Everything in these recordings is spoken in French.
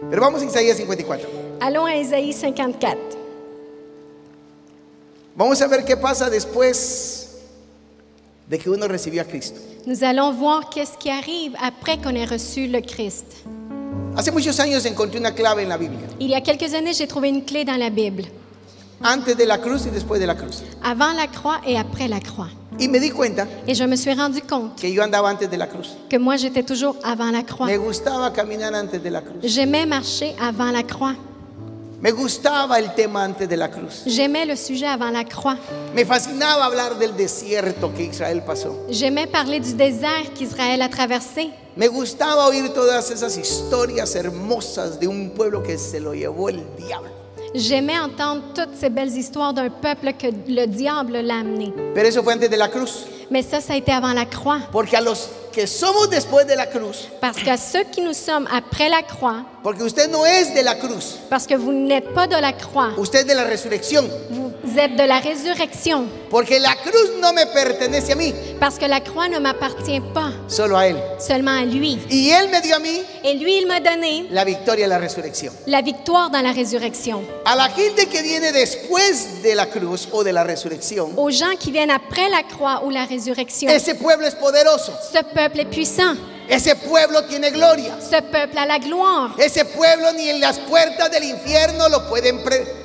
Pero vamos a Isaías 54. Allons à Ésaïe 54. Vamos a ver qué pasa después de que uno recibió a Cristo. Nous allons voir qu'est-ce qui arrive après qu'on ait reçu le Christ. Hace muchos años encontré una clave en la Biblia. Il y a quelques années, j'ai trouvé une clé dans la Bible. Antes de la cruz y después de la cruz. Avant la croix et après la croix. Y me di cuenta Et je me suis rendu compte que yo andaba antes de la cruz. que moi, j'étais toujours avant la croix. Me gustaba caminar antes de la cruz. J'aimais marcher avant la croix. Me gustaba el tema antes de la cruz. J'aimais le sujet avant la croix. Me fascinaba hablar del desierto que Israel pasó. J'aimais parler du désert qu'Israël a traversé. Me gustaba oír todas esas historias hermosas de un pueblo que se lo llevó el diablo. J'aimais entendre toutes ces belles histoires d'un peuple que le diable l'a amené. Pero eso fue antes de la cruz. Mais ça a été avant la croix. Porque a los que somos después de la cruz, Parce qu'à ceux qui nous sommes après la croix, porque usted no es de la cruz, parce que vous n'êtes pas de la croix, usted es de la resurrección. vous êtes de la résurrection. Porque la cruz no me pertenece a mí, Parce que la croix ne m'appartient pas, solo a Él. seulement à lui. Y Él me dio a mí Et lui, il m'a donné la victoria de la resurrección. la victoire dans la résurrection. A la gente que viene después de la cruz o de la resurrección, Aux gens qui viennent après la croix ou la résurrection, ese pueblo es poderoso. ce peuple est puissant. Ese pueblo tiene gloria. Ce peuple a la gloire. Ese pueblo ni en las puertas del infierno lo pueden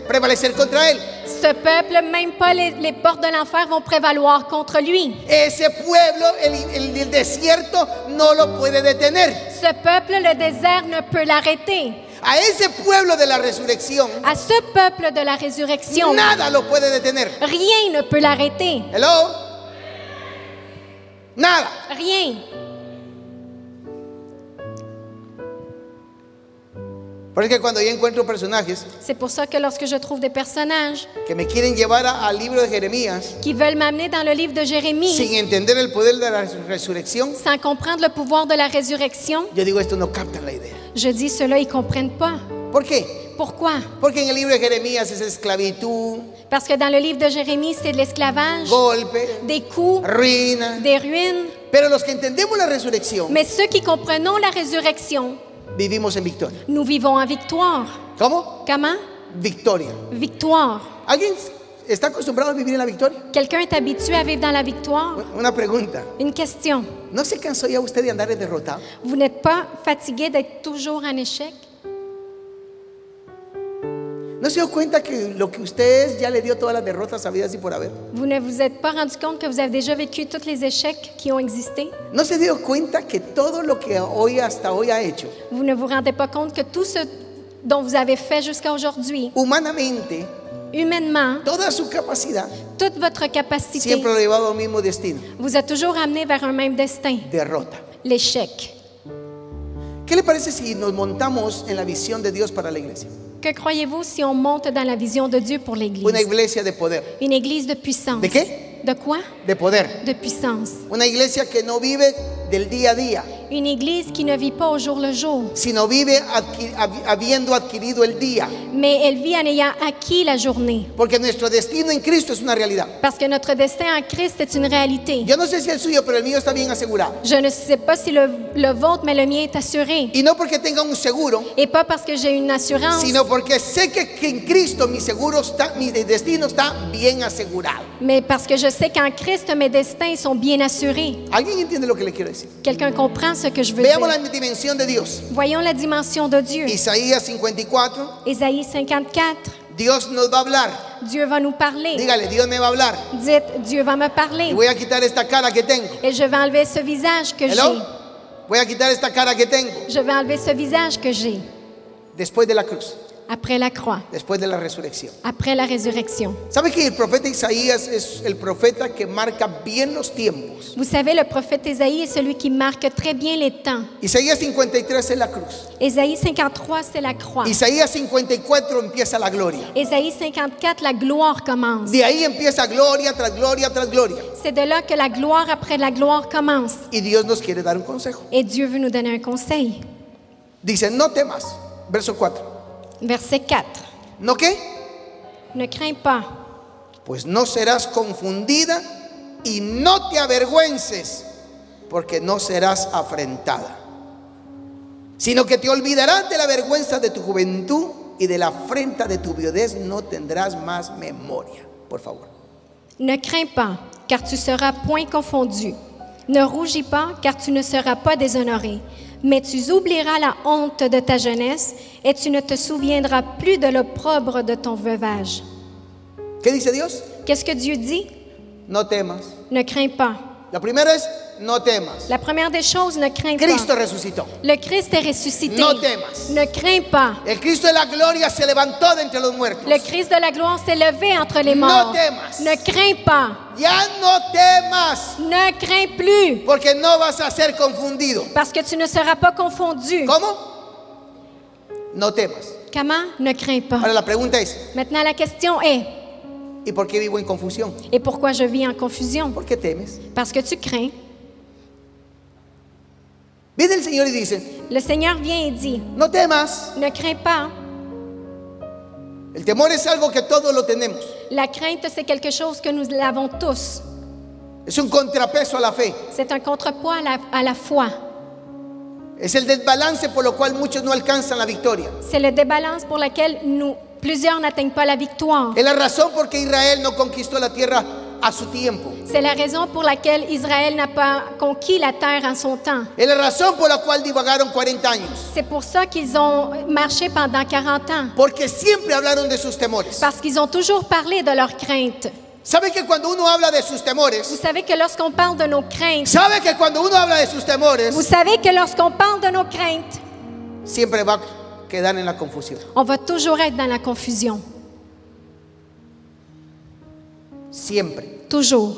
prevalecer contra él. Ce peuple, même pas les portes de l'enfer vont prévaloir contre lui. Ese pueblo, el desierto no lo puede detener. Ce peuple, le désert ne peut l'arrêter. A ese pueblo de la resurrección, À ce peuple de la résurrection, nada lo puede detener. rien ne peut l'arrêter. Hello. Nada. Rien. Porque cuando yo encuentro personajes C'est pour ça que lorsque je trouve des personnages que me quieren llevar al libro de Jeremías qui veulent m'amener dans le livre de Jérémie sin entender el poder de la resurrección, sans comprendre le pouvoir de la résurrection, yo digo, esto no capta la idea. je dis ceux-là, ils ne comprennent pas. ¿Por qué? Pourquoi? Porque en el libro de Jeremías es esclavitud, Parce que dans le livre de Jérémie, c'est de l'esclavage, golpe, des coups, ruina. des ruines. Pero los que entendemos la resurrección, Mais ceux qui comprenons la résurrection, vivimos en victoria. nous vivons en victoire. ¿Cómo? Comment? Victoria. Victoire. ¿Alguien está acostumbrado a vivir en la victoria? Quelqu'un est habitué à vivre dans la victoire? Una pregunta. Une question. ¿No se cansó ya usted de andar derrotado? Vous n'êtes pas fatigué d'être toujours en échec? ¿No se dio cuenta que lo que usted es ya le dio todas las derrotas habidas y por haber? Vous ne vous êtes pas rendu compte que vous avez déjà vécu tous les échecs qui ont existé? ¿No se dio cuenta que todo lo que hoy hasta hoy ha hecho, Vous ne vous rendez pas compte que tout ce dont vous avez fait jusqu'à aujourd'hui, humanamente, humainement, toda su capacidad, toute votre capacité, siempre lo ha llevado al mismo destino? vous a toujours amené vers un même destin, Derrota. l'échec. ¿Qué le parece si nos montamos en la visión de Dios para la iglesia? Que croyez-vous si on monte dans la vision de Dieu pour l'Église? Una iglesia de poder. Une Église de puissance. ¿De qué? De quoi? De poder. De puissance. Una iglesia que no vive del día a día, Une Église qui ne vit pas au jour le jour, sino vive habiendo adquirido el día. mais elle vit en ayant acquis la journée. Porque nuestro destino en Cristo es una realidad. Parce que notre destin en Christ est une réalité. Yo no sé si el suyo, pero el mío está bien asegurado. Je ne sais pas si le vôtre, mais le mien est assuré. Y no porque tenga un seguro, Et pas parce que j'ai une assurance, sino porque sé que en Cristo mi seguro está, mi destino está bien asegurado. mais parce que je sais qu'en Christ, mes destins sont bien assurés. ¿Alguien entiende lo que le quiero decir? Quelqu'un comprend ce que je veux Veamos la dire? dimensión de Dios. Voyons la dimension de Dieu. Isaías 54, Ésaïe 54. Dios nos va a hablar. Dieu va nous parler. Dígale, Dios me va a hablar. Dites, Dieu va me Y parler. voy a quitar esta cara que tengo. Et je vais enlever ce visage que Hello? j'ai. Voy a quitar esta cara que tengo. Je vais enlever ce visage que j'ai Después de la cruz, après la croix, después de la resurrección. après la résurrection. ¿Sabe que el profeta Isaías es el profeta que marca bien los tiempos? Vous savez, le prophète Ésaïe est celui qui marque très bien les temps. Isaías 53 es la cruz. Ésaïe 53, c'est la croix. Isaías 54 empieza la gloria. Ésaïe 54, la gloire commence. De ahí empieza gloria tras gloria tras gloria. C'est de là que la gloire après la gloire commence. Y Dios nos quiere dar un consejo. Et Dieu veut nous donner un conseil. Dice, no temas. Verso 4. Verset 4. ¿No qué? Ne crains pas, Pues no serás confundida y no te avergüences, porque no serás afrentada. sino que te olvidarás de la vergüenza de tu juventud y de la afrenta de tu viudez no tendrás más memoria. Por favor. Ne crains pas, car tu seras point confondu. Ne rougis pas, car tu ne seras pas déshonoré. Mais tu oublieras la honte de ta jeunesse et tu ne te souviendras plus de l'opprobre de ton veuvage. ¿Qué dice Dios? Qu'est-ce que Dieu dit? No temas. Ne crains pas. La primera es no temas. La première des choses, ne crains Cristo pas. resucitó. Le Christ est ressuscité. No temas. Ne crains pas. El Cristo de la gloria se levantó de entre los muertos. Le Christ de la gloire s'est levé entre les No morts. temas. Ne crains pas. Ya no temas, Ne crains plus, porque no vas a ser confundido. parce que tu ne seras pas confondu. ¿Cómo? No temas. Comment? Ne crains pas. Ahora la pregunta es, Maintenant, la question est, ¿y por qué vivo en confusión? et pourquoi je vis en confusion? ¿Por qué temes? Parce que tu crains. Viene el Señor y dice, Le Seigneur vient et dit, no temas. ne crains pas. El temor es algo que todos lo tenemos. La crainte, c'est quelque chose que nous l'avons tous. Es un contrapeso a la fe. C'est un contrepoids à la foi. Es el desbalance por lo cual muchos no alcanzan la victoria. C'est le débalance pour lequel plusieurs n'atteignent pas la victoire. Es la razón por qué Israel no conquistó la tierra a su tiempo. C'est la raison pour laquelle Israël n'a pas conquis la terre en son temps. Es la razón por la cual divagaron 40 años. C'est pour ça qu'ils ont marché pendant 40 ans. Porque siempre hablaron de sus temores. Parce qu'ils ont toujours parlé de leurs craintes. ¿Sabe que cuando uno habla de sus Vous temores, savez que lorsqu'on parle de nos craintes, sabe que cuando uno habla de sus temores, vous savez que lorsqu'on parle de nos craintes, siempre va a quedar en la confusión? on va toujours être dans la confusion. Siempre. Toujours.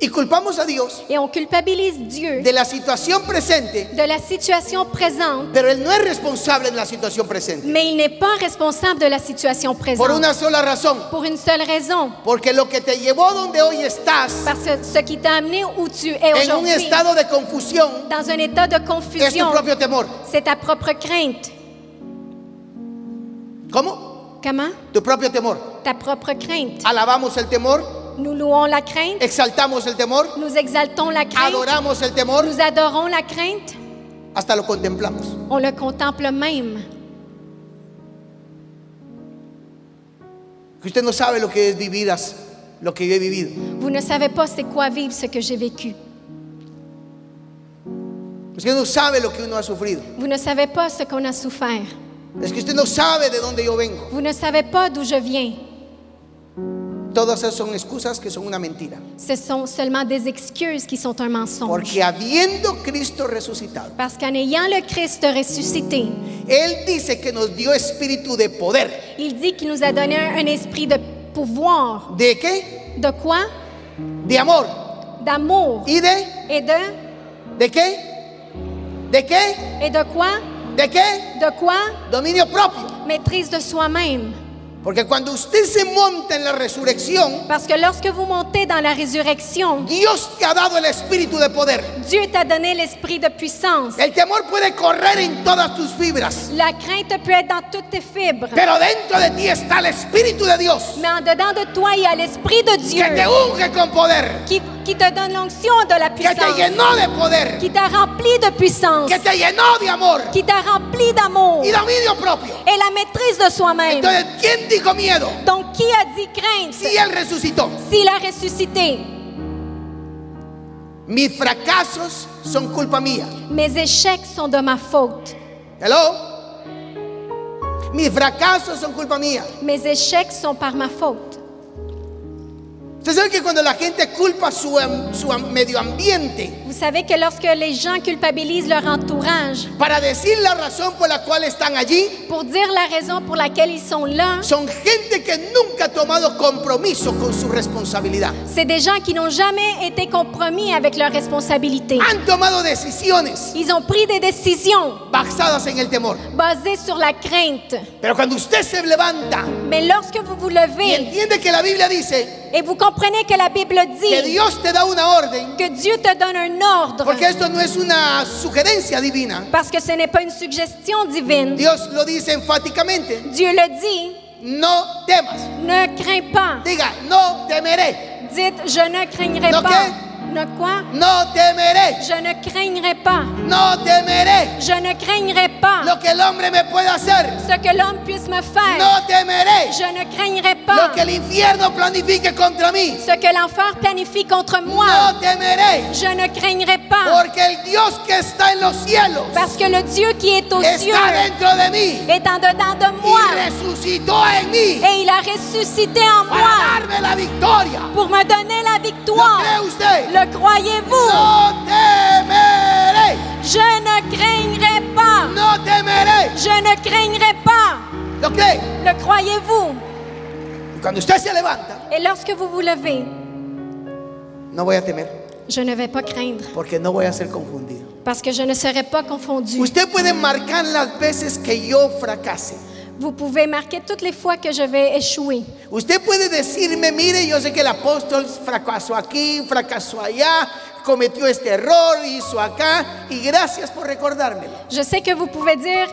Y culpamos a Dios Et on culpabilise Dieu de la situación presente, de la situation présente, pero Él no es responsable de la situación presente. mais il n'est pas responsable de la situation Por présente. una sola razón. Pour une seule raison. Porque lo que te llevó donde hoy estás, Parce que ce qui t'a amené où tu es en un aujourd'hui, estado de confusión, dans un état de es tu confusion, propio temor. c'est ta propre crainte. ¿Cómo? Comment? Tu propio temor. Ta propre crainte. Alabamos el temor, Nous louons la crainte, exaltamos el temor, nous exaltons la crainte, adoramos el temor, nous adorons la crainte, hasta lo contemplamos. on le contemple même. Que usted no sabe lo que es vivir lo que yo he vivido. Vous ne savez pas c'est quoi vivre ce que j'ai vécu. Usted no sabe lo que uno ha sufrido. Vous ne savez pas ce qu'on a souffert. Es que usted no sabe de dónde yo vengo. Vous ne savez pas d'où je viens. Todas esas son excusas que son una mentira. Ce sont seulement des excuses qui sont un mensonge. Porque habiendo Cristo resucitado, Parce qu'en ayant le Christ ressuscité, Él dice que nos dio espíritu de poder. il dit qu'il nous a donné un esprit de pouvoir. ¿De qué? De quoi? De amor. D'amour. ¿Y Et de? de qué? ¿De qué? Et de quoi? ¿De qué? De quoi? Dominio propio. Maîtrise de soi-même. Porque cuando usted se monta en la resurrección, Parce que lorsque vous montez dans la résurrection, Dios te ha dado el espíritu de poder. Dieu t'a donné l'esprit de puissance. El temor puede correr en todas tus fibras, La crainte peut être dans toutes tes fibres. pero dentro de ti está el espíritu de Dios Mais en dedans de toi, il y a l'esprit de Dieu que te unge con poder, qui te donne l'onction de la que te puissance, llenó de poder, qui t'a rempli de puissance, que te llenó de amor qui t'a rempli d'amour y dominio propio. et la maîtrise de soi-même. Entonces, ¿quién dijo miedo? Donc, qui a dit crainte Si Él resucitó. s'il a ressuscité? Mis fracasos son culpa mía. Mes échecs sont de ma faute. Hello. Mis fracasos son culpa mía. Mes échecs sont par ma faute. Usted sabe que cuando la gente culpa su medio ambiente Vous savez que lorsque les gens culpabilisent leur entourage para decir la razón por la cual están allí, pour dire la raison pour laquelle ils sont là, son gente que nunca ha tomado compromiso con su responsabilidad. c'est des gens qui n'ont jamais été compromis avec leurs responsabilités. Han tomado decisiones Ils ont pris des décisions basadas en el temor. basées sur la crainte. Pero cuando usted se levanta Mais lorsque vous vous y levez entiende que la Biblia dice et vous comprenez que la Bible que dit Dios te da una orden, que Dieu te donne un ordre, porque esto no es una sugerencia divina, parce que ce n'est pas une suggestion divine. Dios lo dice enfáticamente: Dieu le dit, no temas. ne crains pas. Diga, no temeré. Dites, je ne craindrai ¿No pas. qué? Ne quoi? No temeré. Je ne craindrai pas. No temeré Je ne craindrai pas lo que el hombre me puede hacer. ce que l'homme puisse me faire. No temeré Je ne craindrai lo pas que el infierno planifique contra mí. ce que l'enfer planifie contre moi. No temeré Je ne craindrai pas porque el Dios que está en los cielos parce que le Dieu qui est aux cieux está dentro de mí est en dedans de moi y resucitó en mí et il a ressuscité en moi para darme la victoria. pour me donner la ¿Lo victoire. cree usted? Le croyez-vous? No temeré. Je ne craindrai pas. No temeré. Je ne craindrai pas. ¿Lo cree? Le croyez-vous? Y cuando usted se levanta, Et lorsque vous vous levez, no voy a temer je ne vais pas craindre porque no voy a ser confundido. parce que je ne serai pas confondu. Usted puede marcar las veces que yo fracase. Vous pouvez marquer toutes les fois que je vais échouer. Usted puede decirme, mire, yo sé que el apóstol fracasó aquí, fracasó allá, cometió este error, hizo acá, y gracias por recordármelo. Je sais que vous pouvez dire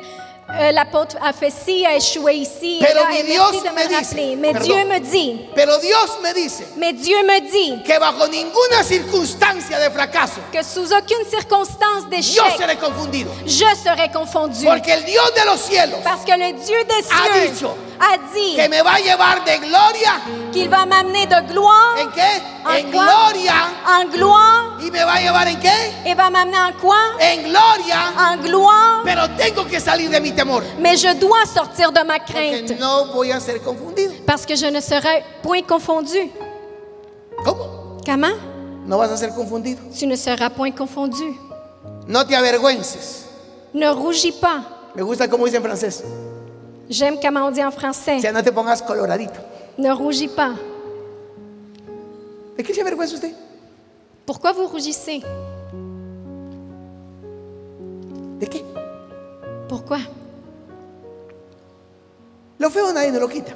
l'apôtre a fait ci, a échoué ici, et Pero là, mi et Dios merci de me me dice, rappeler. Mais perdón. Dieu me dit, Pero Dios me dice que bajo ninguna circunstancia de fracaso que sous aucune circonstance yo d'échec, seré confundido. je serai confondu. Porque el Dios de los cielos Parce que le Dieu des Ha cieux dicho a dit que me va a llevar de gloria, qu'il va m'amener de gloire ¿en qué? En quoi? gloria. En gloire. ¿Y me va a llevar en qué? Et va m'amener en quoi? En gloria. En gloire. Pero tengo que salir de mi temor. Mais je dois sortir de ma Porque crainte no voy a ser confundido. parce que je ne serai point confondu. ¿Cómo? Comment? No vas a ser confundido. Tu ne seras point confondu. No te avergüences. Ne rougis pas. Me gusta como dice en francés. J'aime comment on dit en O français. sea, no te pongas coloradito. Ne rougis pas. ¿De qué se avergüenza usted? Pourquoi vous rougissez? ¿De qué? Pourquoi? Lo feo nadie nos lo quita.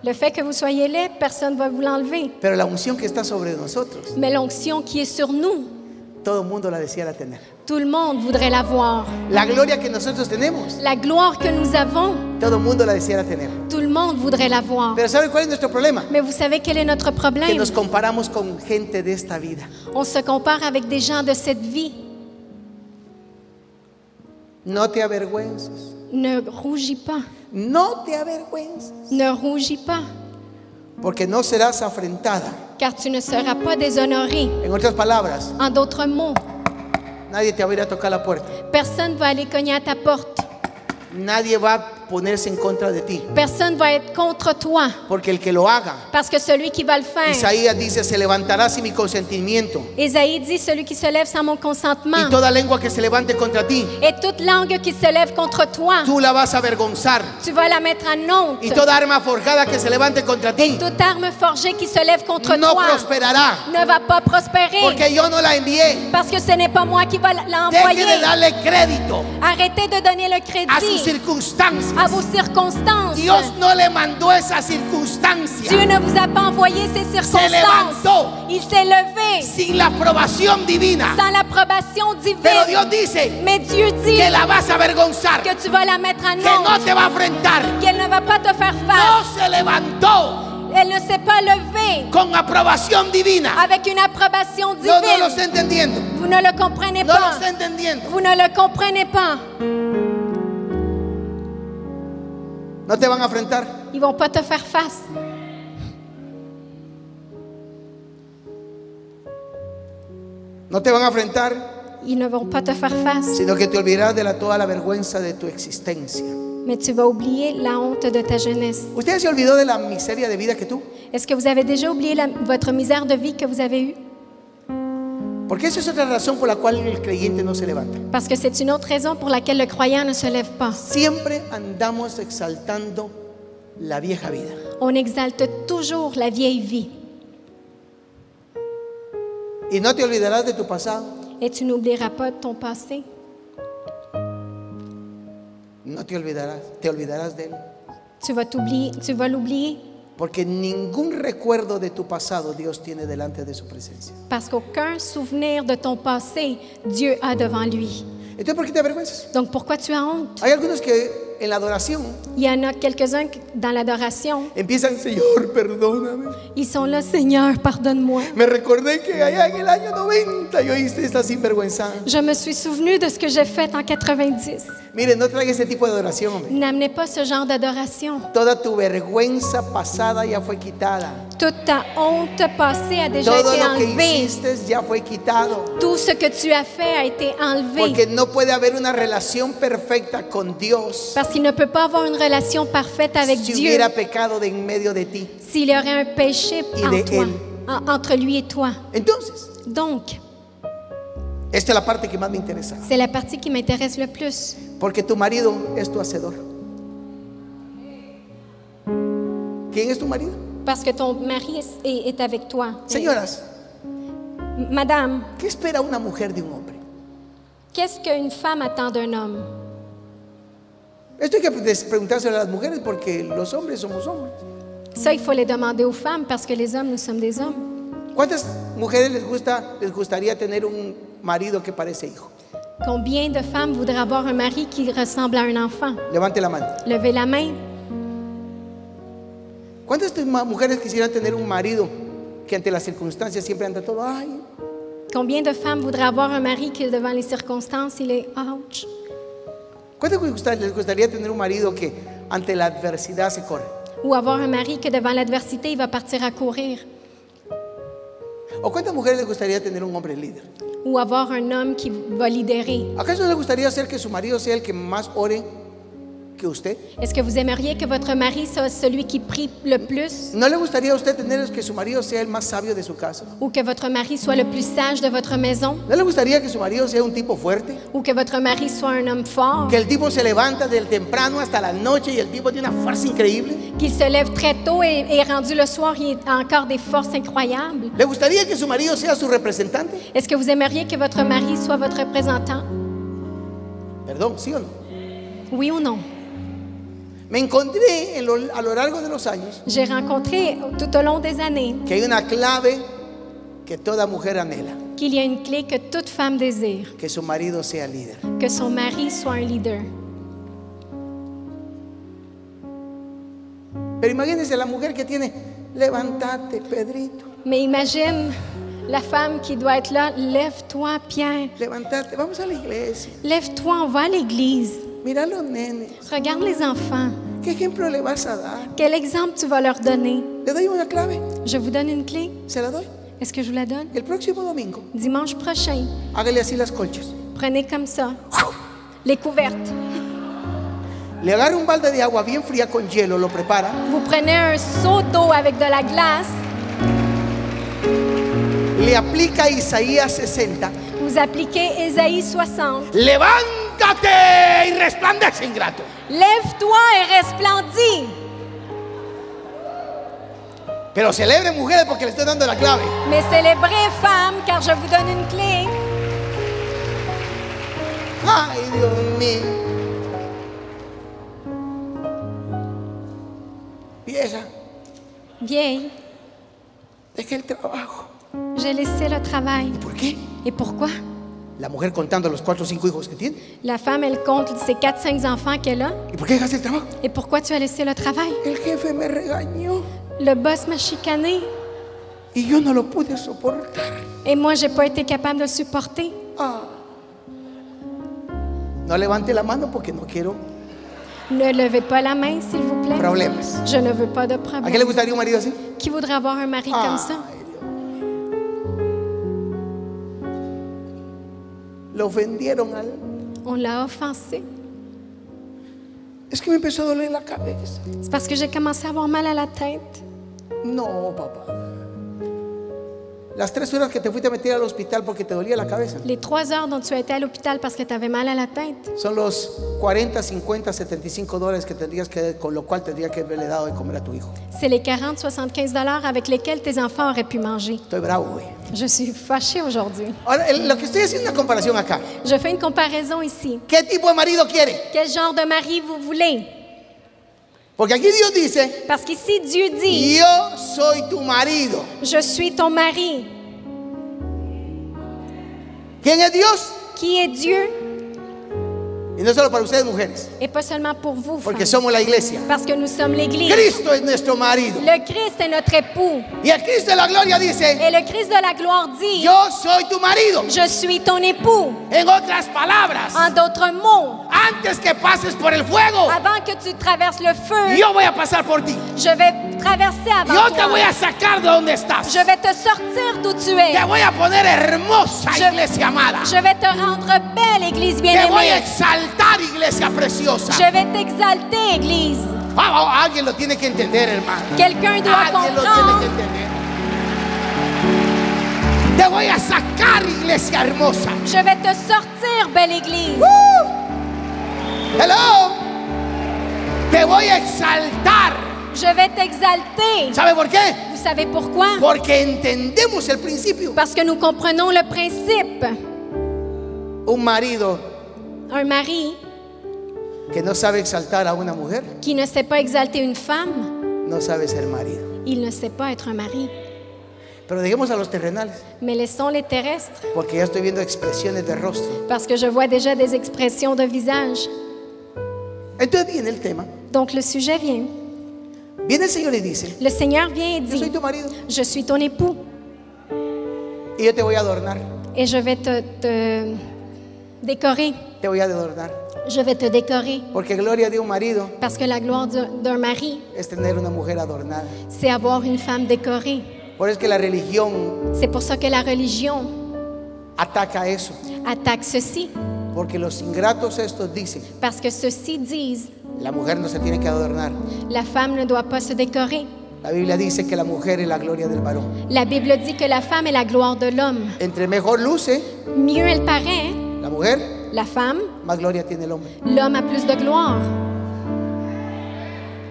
Le fait que vous soyez laid, personne ne va vous l'enlever. Pero la unción que está sobre nosotros, Mais l'onction qui est sur nous, todo el mundo la deseara tener. tout le monde voudrait l'avoir. La gloria que nosotros tenemos, La gloire que nous avons, todo el mundo la deseara tener. tout le monde voudrait l'avoir. Pero ¿sabe cuál es nuestro problema? Mais vous savez quel est notre Que problème? nos comparamos con gente de esta vida. On se compare avec des gens de cette vie. No te avergüences. Ne rougis pas. No te avergüences. Ne rougis pas, Porque no serás afrentada. car tu ne seras pas déshonoré. En otras palabras, En d'autres mots, nadie te va a ir a tocar la puerta. personne ne va aller cogner à ta porte. Nadie va a ponerse en contra de ti. Personne ne va être contre toi, Porque el que lo haga, parce que celui qui va le faire, Isaías dice, se levantará sin mi consentimiento. Ésaïe dit, celui qui se lève sans mon consentement, Y toda lengua que se levante contra ti, et toute langue qui se lève contre toi, tú la vas a avergonzar. tu vas la mettre en honte. Y toda arma forjada que se levante contra ti, Toute arme forgée qui se lève contre no toi prosperará. ne va pas prospérer, Porque yo no la envié. parce que ce n'est pas moi qui va Deje l'envoyer. de darle crédito Arrêtez de donner le a sus crédit circunstancias. à vos circonstances. Dios no le mandó esa Dieu circunstancia ne vous a pas envoyé ces circonstances. levantó. Il s'est levé sin la aprobación divina. sans l'approbation Pero divine. Dios dice Mais Dieu dit que la vas a avergonzar, que tu vas la mettre en que no honte, te va a enfrentar. qu'elle ne va pas te faire No face. se levantó Elle ne s'est pas levée con aprobación divina. avec une approbation No, no lo divine. está entendiendo. Vous ne le comprenez No lo pas. está entendiendo. Vous ne le comprenez pas. No te van a enfrentar. Ils vont pas te faire face. No te van a enfrentar, Ils ne vont pas te faire face. sino que te olvidarás de toda la vergüenza de tu existencia. Mais tu vas oublier la honte de ta jeunesse. ¿Usted se olvidó de la miseria de vida que tuvo? Est-ce que vous avez déjà oublié votre misère de vie que vous avez eue? Porque esa es otra razón por la cual el creyente no se levanta. Parce que c'est une autre raison pour laquelle le croyant ne se lève pas. Siempre andamos exaltando la vieja vida. On exalte toujours la vieille vie. Y no te olvidarás de tu pasado. Et tu n'oublieras pas ton passé. No te olvidarás de él. Tu vas l'oublier. Porque ningún recuerdo de tu pasado Dios tiene delante de su presencia. Parce qu'aucun souvenir de ton passé, Dieu a devant lui. Entonces, ¿por qué te avergüenzas? Donc pourquoi tu as honte? Hay algunos que en la adoración Il y en a quelques-uns dans l'adoration. empiezan, Señor, perdóname. Ils sont là, Seigneur, pardonne-moi. Me recordé que allá en el año 90 yo hice esta sinvergüenza. Je me suis souvenu de ce que j'ai fait en 90. Mire, no traiga ese tipo de adoración, hombre. N'amenez pas ce genre d'adoration. Toda tu vergüenza pasada ya fue quitada. Toute ta honte passée a déjà Todo été lo que enlevée. hiciste ya fue quitado. Tout ce que tu as fait a été enlevé. Porque no puede haber una relación perfecta con Dios Parce qu'il ne peut pas avoir une relation parfaite avec si Dieu hubiera pecado de en medio de ti. s'il y aurait un péché Y de en toi, él. entre lui et toi. Entonces, Donc, esta es la parte que más me interesa. c'est la partie qui m'intéresse le plus. Porque tu marido es tu hacedor. ¿Quién es tu marido? Parce que ton mari est avec toi. Señoras, Madame, ¿qué espera una mujer de un hombre? qu'est-ce qu'une femme attend d'un homme? Esto hay que preguntárselo a las mujeres porque los hombres somos hombres. Ça, il faut les demander aux femmes parce que les hommes, nous sommes des hommes. ¿Cuántas mujeres les gustaría tener un marido que parece hijo? Combien de femmes voudraient avoir un mari qui ressemble à un enfant? Levante la mano. Levez la main. ¿Cuántas mujeres quisieran tener un marido que ante las circunstancias siempre anda todo, ay? Combien de femmes voudraient avoir un mari qui, devant les circonstances, il est ouch? ¿Cuántas les gustaría tener un marido que ante la adversidad se corre? Ou avoir un mari que, devant l'adversité, il va partir à courir? ¿O cuántas mujeres les gustaría tener un hombre líder? Ou avoir un homme qui va lidérer? ¿Acaso no le gustaría hacer que su marido sea el que más ore que usted? Est-ce que vous aimeriez que votre mari soit celui qui prie le plus? ¿No le gustaría a usted tener que su marido sea el más sabio de su casa? Ou que votre mari soit le plus sage de votre maison? ¿No le gustaría que su marido sea un tipo fuerte? Ou que votre mari soit un homme fort? Que el tipo se levanta del temprano hasta la noche y el tipo tiene una fuerza increíble. Qu'il se lève très tôt et rendu le soir, il a encore des forces incroyables? ¿Le gustaría que su marido sea su representante? Est-ce que vous aimeriez que votre mari soit votre représentant? Perdón, ¿sí o no? Oui ou non? Me encontré a lo largo de los años J'ai rencontré tout au long des années que hay una clave que toda mujer anhela, qu'il y a une clé que toute femme désire, que su marido sea líder. que son mari soit un leader. Pero imagínense la mujer que tiene, levántate, Pedrito, Mais imagine la femme qui doit être là. Lève-toi, Pierre. levántate, vamos a la iglesia. Lève-toi, on va à l'église. Mira a los nenes, Regarde les enfants. ¿qué ejemplo le vas a dar? Quel exemple tu vas leur donner? Le doy una clave, Je vous donne une clé. se la doy. Est-ce que je vous la donne? El próximo domingo, Dimanche prochain, hágale así las colchas. prenez comme ça les couvertes. Le agarra un balde de agua bien fría con hielo, lo prepara. Vous prenez un seau d'eau avec de la glace. Le aplica Isaías 60. Vous appliquez Ésaïe 60. Levántate y resplandece, ingrato. Lève-toi et resplendis. Pero celebre, mujeres, porque le estoy dando la clave. Mais célébrez, femmes, car je vous donne une clé. Ay, Dios mío. Vieja, Vieille, dejé el trabajo. j'ai laissé le travail. ¿Por qué? Et pourquoi? La mujer contando los 4 o 5 hijos que tiene. La femme, elle compte ses 4-5 enfants qu'elle a. ¿Y por qué dejaste el trabajo? Et pourquoi tu as laissé le travail? El jefe me regañó Le boss m'a chicané y yo no lo pude soportar. et moi, j'ai pas été capable de le supporter. Ah. No levante la mano porque no quiero Ne levez pas la main, s'il vous plaît. problemas. Je ne veux pas de ¿A qué le problème. gustaría un marido así? Qui voudrait avoir un mari comme ça? Ay, Dios mío. Lo ofendieron al... On l'a offensé. Es que me empezó a doler la cabeza. C'est parce que j'ai commencé à avoir mal à la tête. No, papá. Las 3 horas que te fuiste a meter al hospital porque te dolía la cabeza Les 3 heures dont tu as été à l'hôpital parce que tu avais mal à la tête, son los 40, 50, 75 dólares que tendrías que, con lo cual tendría que haberle dado de comer a tu hijo. c'est les 40-75 $ avec lesquels tes enfants auraient pu manger. Estoy bravo, güey. Je suis fâchée aujourd'hui. Ahora, lo que estoy haciendo es una comparación acá. Je fais une comparaison ici. ¿Qué tipo de marido quiere? Quel genre de mari vous voulez? Porque aquí Dios dice, Parce qu'ici, Dieu dit, yo soy tu marido. je suis ton mari. ¿Quién es Dios? Qui est Dieu? Y no solo para ustedes mujeres, Et pas seulement pour vous, porque femmes, somos la iglesia. parce que nous sommes l'Église. Cristo es nuestro marido. Le Christ est notre époux. Y el Cristo de la gloria dice, Et le Christ de la gloire dit, yo soy tu marido. je suis ton époux. En otras palabras, En d'autres mots, antes que pases por el fuego, avant que tu traverses le feu, yo voy a pasar por ti. je vais traverser avant Yo te toi. voy a sacar de donde estás. Je vais te sortir d'où tu es. Te voy a poner hermosa, Je- iglesia amada. Je vais te rendre belle, Église Te voy a bien-aimée. exaltar, iglesia preciosa. Je vais t'exalter, Église. Alguien lo tiene que entender, hermano. Quelqu'un doit Alguien lo tiene que comprendre. entender. Te voy a sacar, iglesia hermosa. Je vais te sortir, belle Église. Hello. Te voy a exaltar. Je vais t'exalter. ¿Sabe por qué? Vous savez pourquoi? Porque entendemos el principio. Parce que nous comprenons le principe. Un marido Un mari que no sabe exaltar a una mujer, qui ne sait pas exalter une femme, no sabe ser marido. il ne sait pas être un mari. Pero dejemos a los terrenales, Mais laissons les terrestres, porque ya estoy viendo expresiones de rostro. parce que je vois déjà des expressions de visage. Entonces viene el tema. Donc le sujet vient. Viene el Señor y dice, Le Seigneur vient et yo soy dit, tu marido je suis ton époux y yo te voy a adornar. et je vais te décorer. Te voy a adornar. Je vais te décorer. Porque gloria de un marido Parce que la gloire d'un mari, es tener una mujer adornada. c'est avoir une femme décorée. Por eso es que la religión C'est pour ça que la religion ataca eso. attaque ceci. Porque los ingratos estos dicen, Parce que ceux-ci disent, la mujer no se tiene que adornar. la femme ne doit pas se décorer. La Biblia dice que la mujer es la gloria del varón. La Bible dit que la femme est la gloire de l'homme. Entre mejor luce Mieux elle paraît, la mujer, la femme, más gloria tiene el hombre. l'homme a plus de gloire.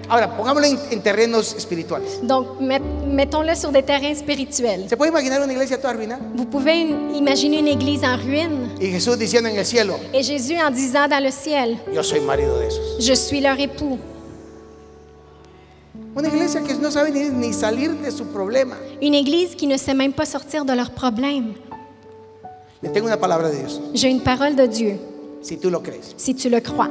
Ahora, pongámoslo en terrenos espirituales. Donc, mettons-le sur des terrains spirituels. ¿Se puede imaginar una iglesia toda arruinada? Vous pouvez imaginer une église en ruine Y Jesús diciendo en el cielo, et Jésus en disant dans le ciel, yo soy marido de esos. je suis leur époux. Una iglesia que no sabe ni salir de su problema. Une église qui ne sait même pas sortir de leurs problèmes. Le tengo una palabra de Dios, J'ai une parole de Dieu, si tú lo crees. si tu le crois.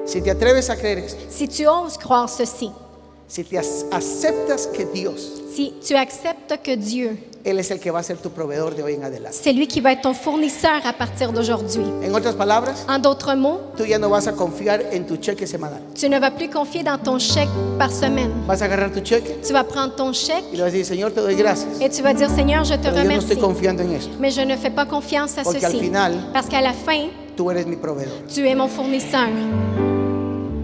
Si te atreves a creer esto, Si tu oses croire ceci, si te aceptas que Dios, si tu acceptes que Dieu, Él es el que va a ser tu proveedor de hoy en adelante. c'est lui qui va être ton fournisseur à partir d'aujourd'hui. En otras palabras, En d'autres mots, tú ya no vas a confiar en tu cheque semanal. tu ne vas plus confier dans ton chèque par semaine. Vas a agarrar tu cheque Tu vas prendre ton chèque y le vas a decir, Señor, te doy gracias, et tu vas dire, Seigneur, je te pero yo no remercie. estoy confiando en esto. Mais je ne fais pas confiance à Porque al ceci. final, Parce qu'à la fin, tú eres mi proveedor. tu es mon fournisseur.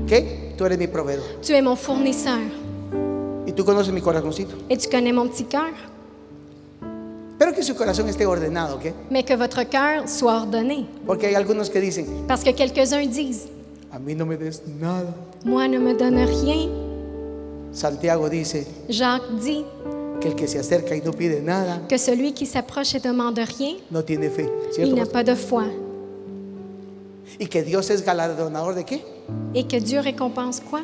¿Qué? Tú eres mi proveedor. Tu es mon fournisseur. Y tú conoces mi corazoncito. Et tu connais mon petit cœur. Espero que su corazón esté ordenado, ¿ok? Mais que votre cœur soit ordonné. Porque hay algunos que dicen, Parce que quelques-uns disent, a mí no me des nada. moi ne me donne rien. Santiago dice Jacques dit que el que se acerca y no pide nada, que celui qui s'approche et demande rien, no tiene fe. il ¿Cierto, n'a pastor? pas de foi. Y que Dios es galardonador de qué? Et que Dieu récompense quoi?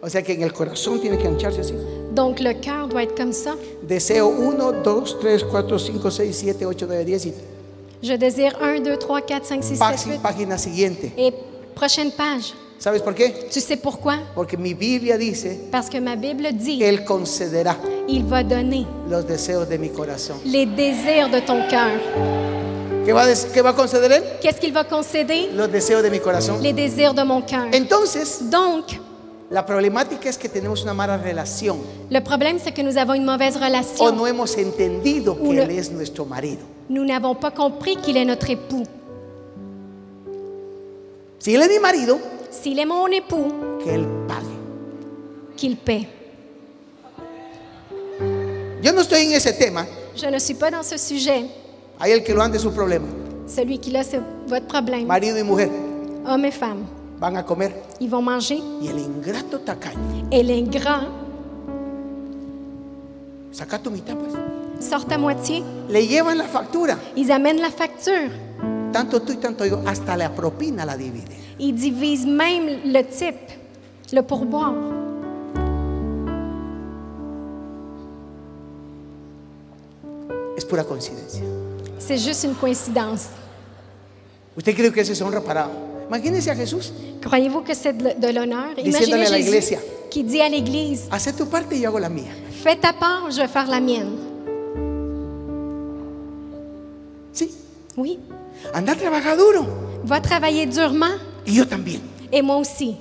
O sea que en el corazón tiene que ancharse así. Donc le cœur doit être comme ça. Deseo 1, 2, 3, 4, 5, 6, 7, 8, 9, 10 y Je désire 1, 2, 3, 4, 5, 6, 7, 8. página siguiente. Et prochaine page. ¿Sabes por qué? Tu sais pourquoi? Porque mi Biblia dice, Parce que ma Bible dit, Él concederá il va donner los deseos de mi corazón. les désirs de ton cœur. ¿Qué va a conceder Él? Qu'est-ce qu'il va concéder? Los deseos de mi corazón. Les désirs de mon cœur. Entonces, Donc, la problemática es que tenemos una mala relación le problème, c'est que nous avons une mauvaise o relation. no hemos entendido que Una- Él es nuestro marido. Nous n'avons pas compris qu'il est notre époux. Si Él es mi marido, S'il est mon époux, que Él pague. qu'il paie. Yo no estoy en ese tema. Je ne suis pas dans ce sujet. Hay el que lo ande su problema. Celui qui l'a, c'est votre problème. Marido y mujer Hommes et femmes, van a comer ils vont manger. y el ingrato tacaño Et l'ingrat saca tu mitad, pues. sort à moitié. Le llevan la factura, Ils amènent la facture. tanto tú y tanto yo, hasta la propina la divide. Ils divisent même le type, le pourboire. Es pura coincidencia. C'est juste une coïncidence. ¿Usted cree que eso es honra para? Imagínense a Jesús Croyez-vous que c'est de l'honneur? diciéndole Imaginez a la Jésus iglesia: qui dit à l'Église, haz tu parte y yo hago la mía. fais ta part, je vais faire la mienne. Sí, Oui, anda a trabajar duro va travailler durement y yo también. et moi aussi.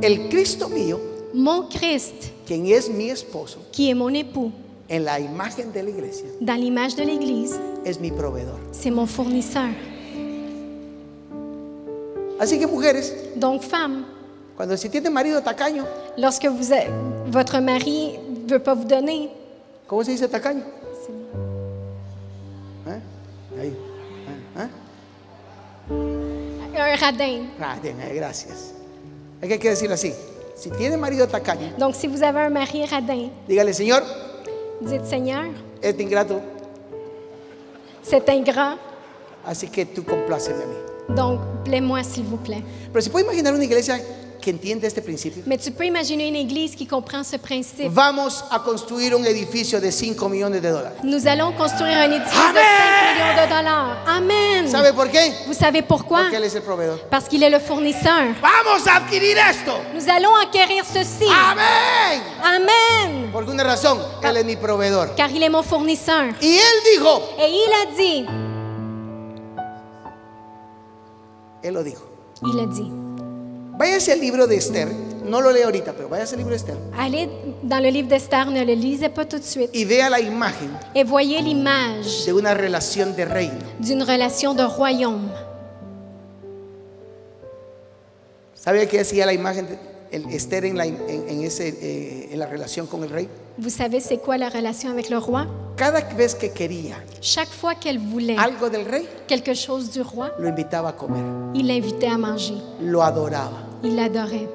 El Cristo mío, Mon Christ, quien es mi esposo, qui est mon époux, en la imagen de la iglesia, dans l'image de l'Église, es mi proveedor. c'est mon fournisseur. Así que mujeres, Donc, femme, cuando si tiene marido tacaño, lorsque votre mari ne veut pas vous donner, ¿cómo se dice tacaño? Ahí. un radin. Bien, gracias. Hay que decirlo así. Si tiene marido tacaño, Donc, si vous avez un mari radin, dígale: Señor, dites Seigneur, este ingrato, c'est ingrat, así que tú compláceme a mí. donc plaît-moi s'il vous plaît. Pero si puede imaginar una iglesia que entiende este principio. Mais tu peux imaginer une église qui comprend ce principe. Vamos a construir un edificio de 5 millones de dólares. Nous allons construire un édifice Amen. de 5 millions de dollars. Amen. ¿Sabe por qué? Vous savez pourquoi? Porque Él es el proveedor. Parce qu'il est le fournisseur. Vamos a adquirir esto. Nous allons acquérir ceci. Amén. Amen. Por una razón, Él es mi proveedor. Car il est mon fournisseur. Y Él dijo, Et il a dit, Él lo dijo. il a dit, Váyase al libro de Esther. No lo leo ahorita, pero váyase al libro de Esther. allez dans le livre d'Esther, ne le lisez pas tout de suite, Y vea la imagen et voyez l'image de una relación de reino. d'une relation de royaume. ¿Sabe qué decía la imagen de Esther en la relación con el rey? Vous savez c'est quoi la relation avec le roi? Cada vez que quería Chaque fois qu'elle voulait algo del rey, quelque chose du roi, lo invitaba a comer, il l'invitait à manger. lo adoraba, Il l'adorait.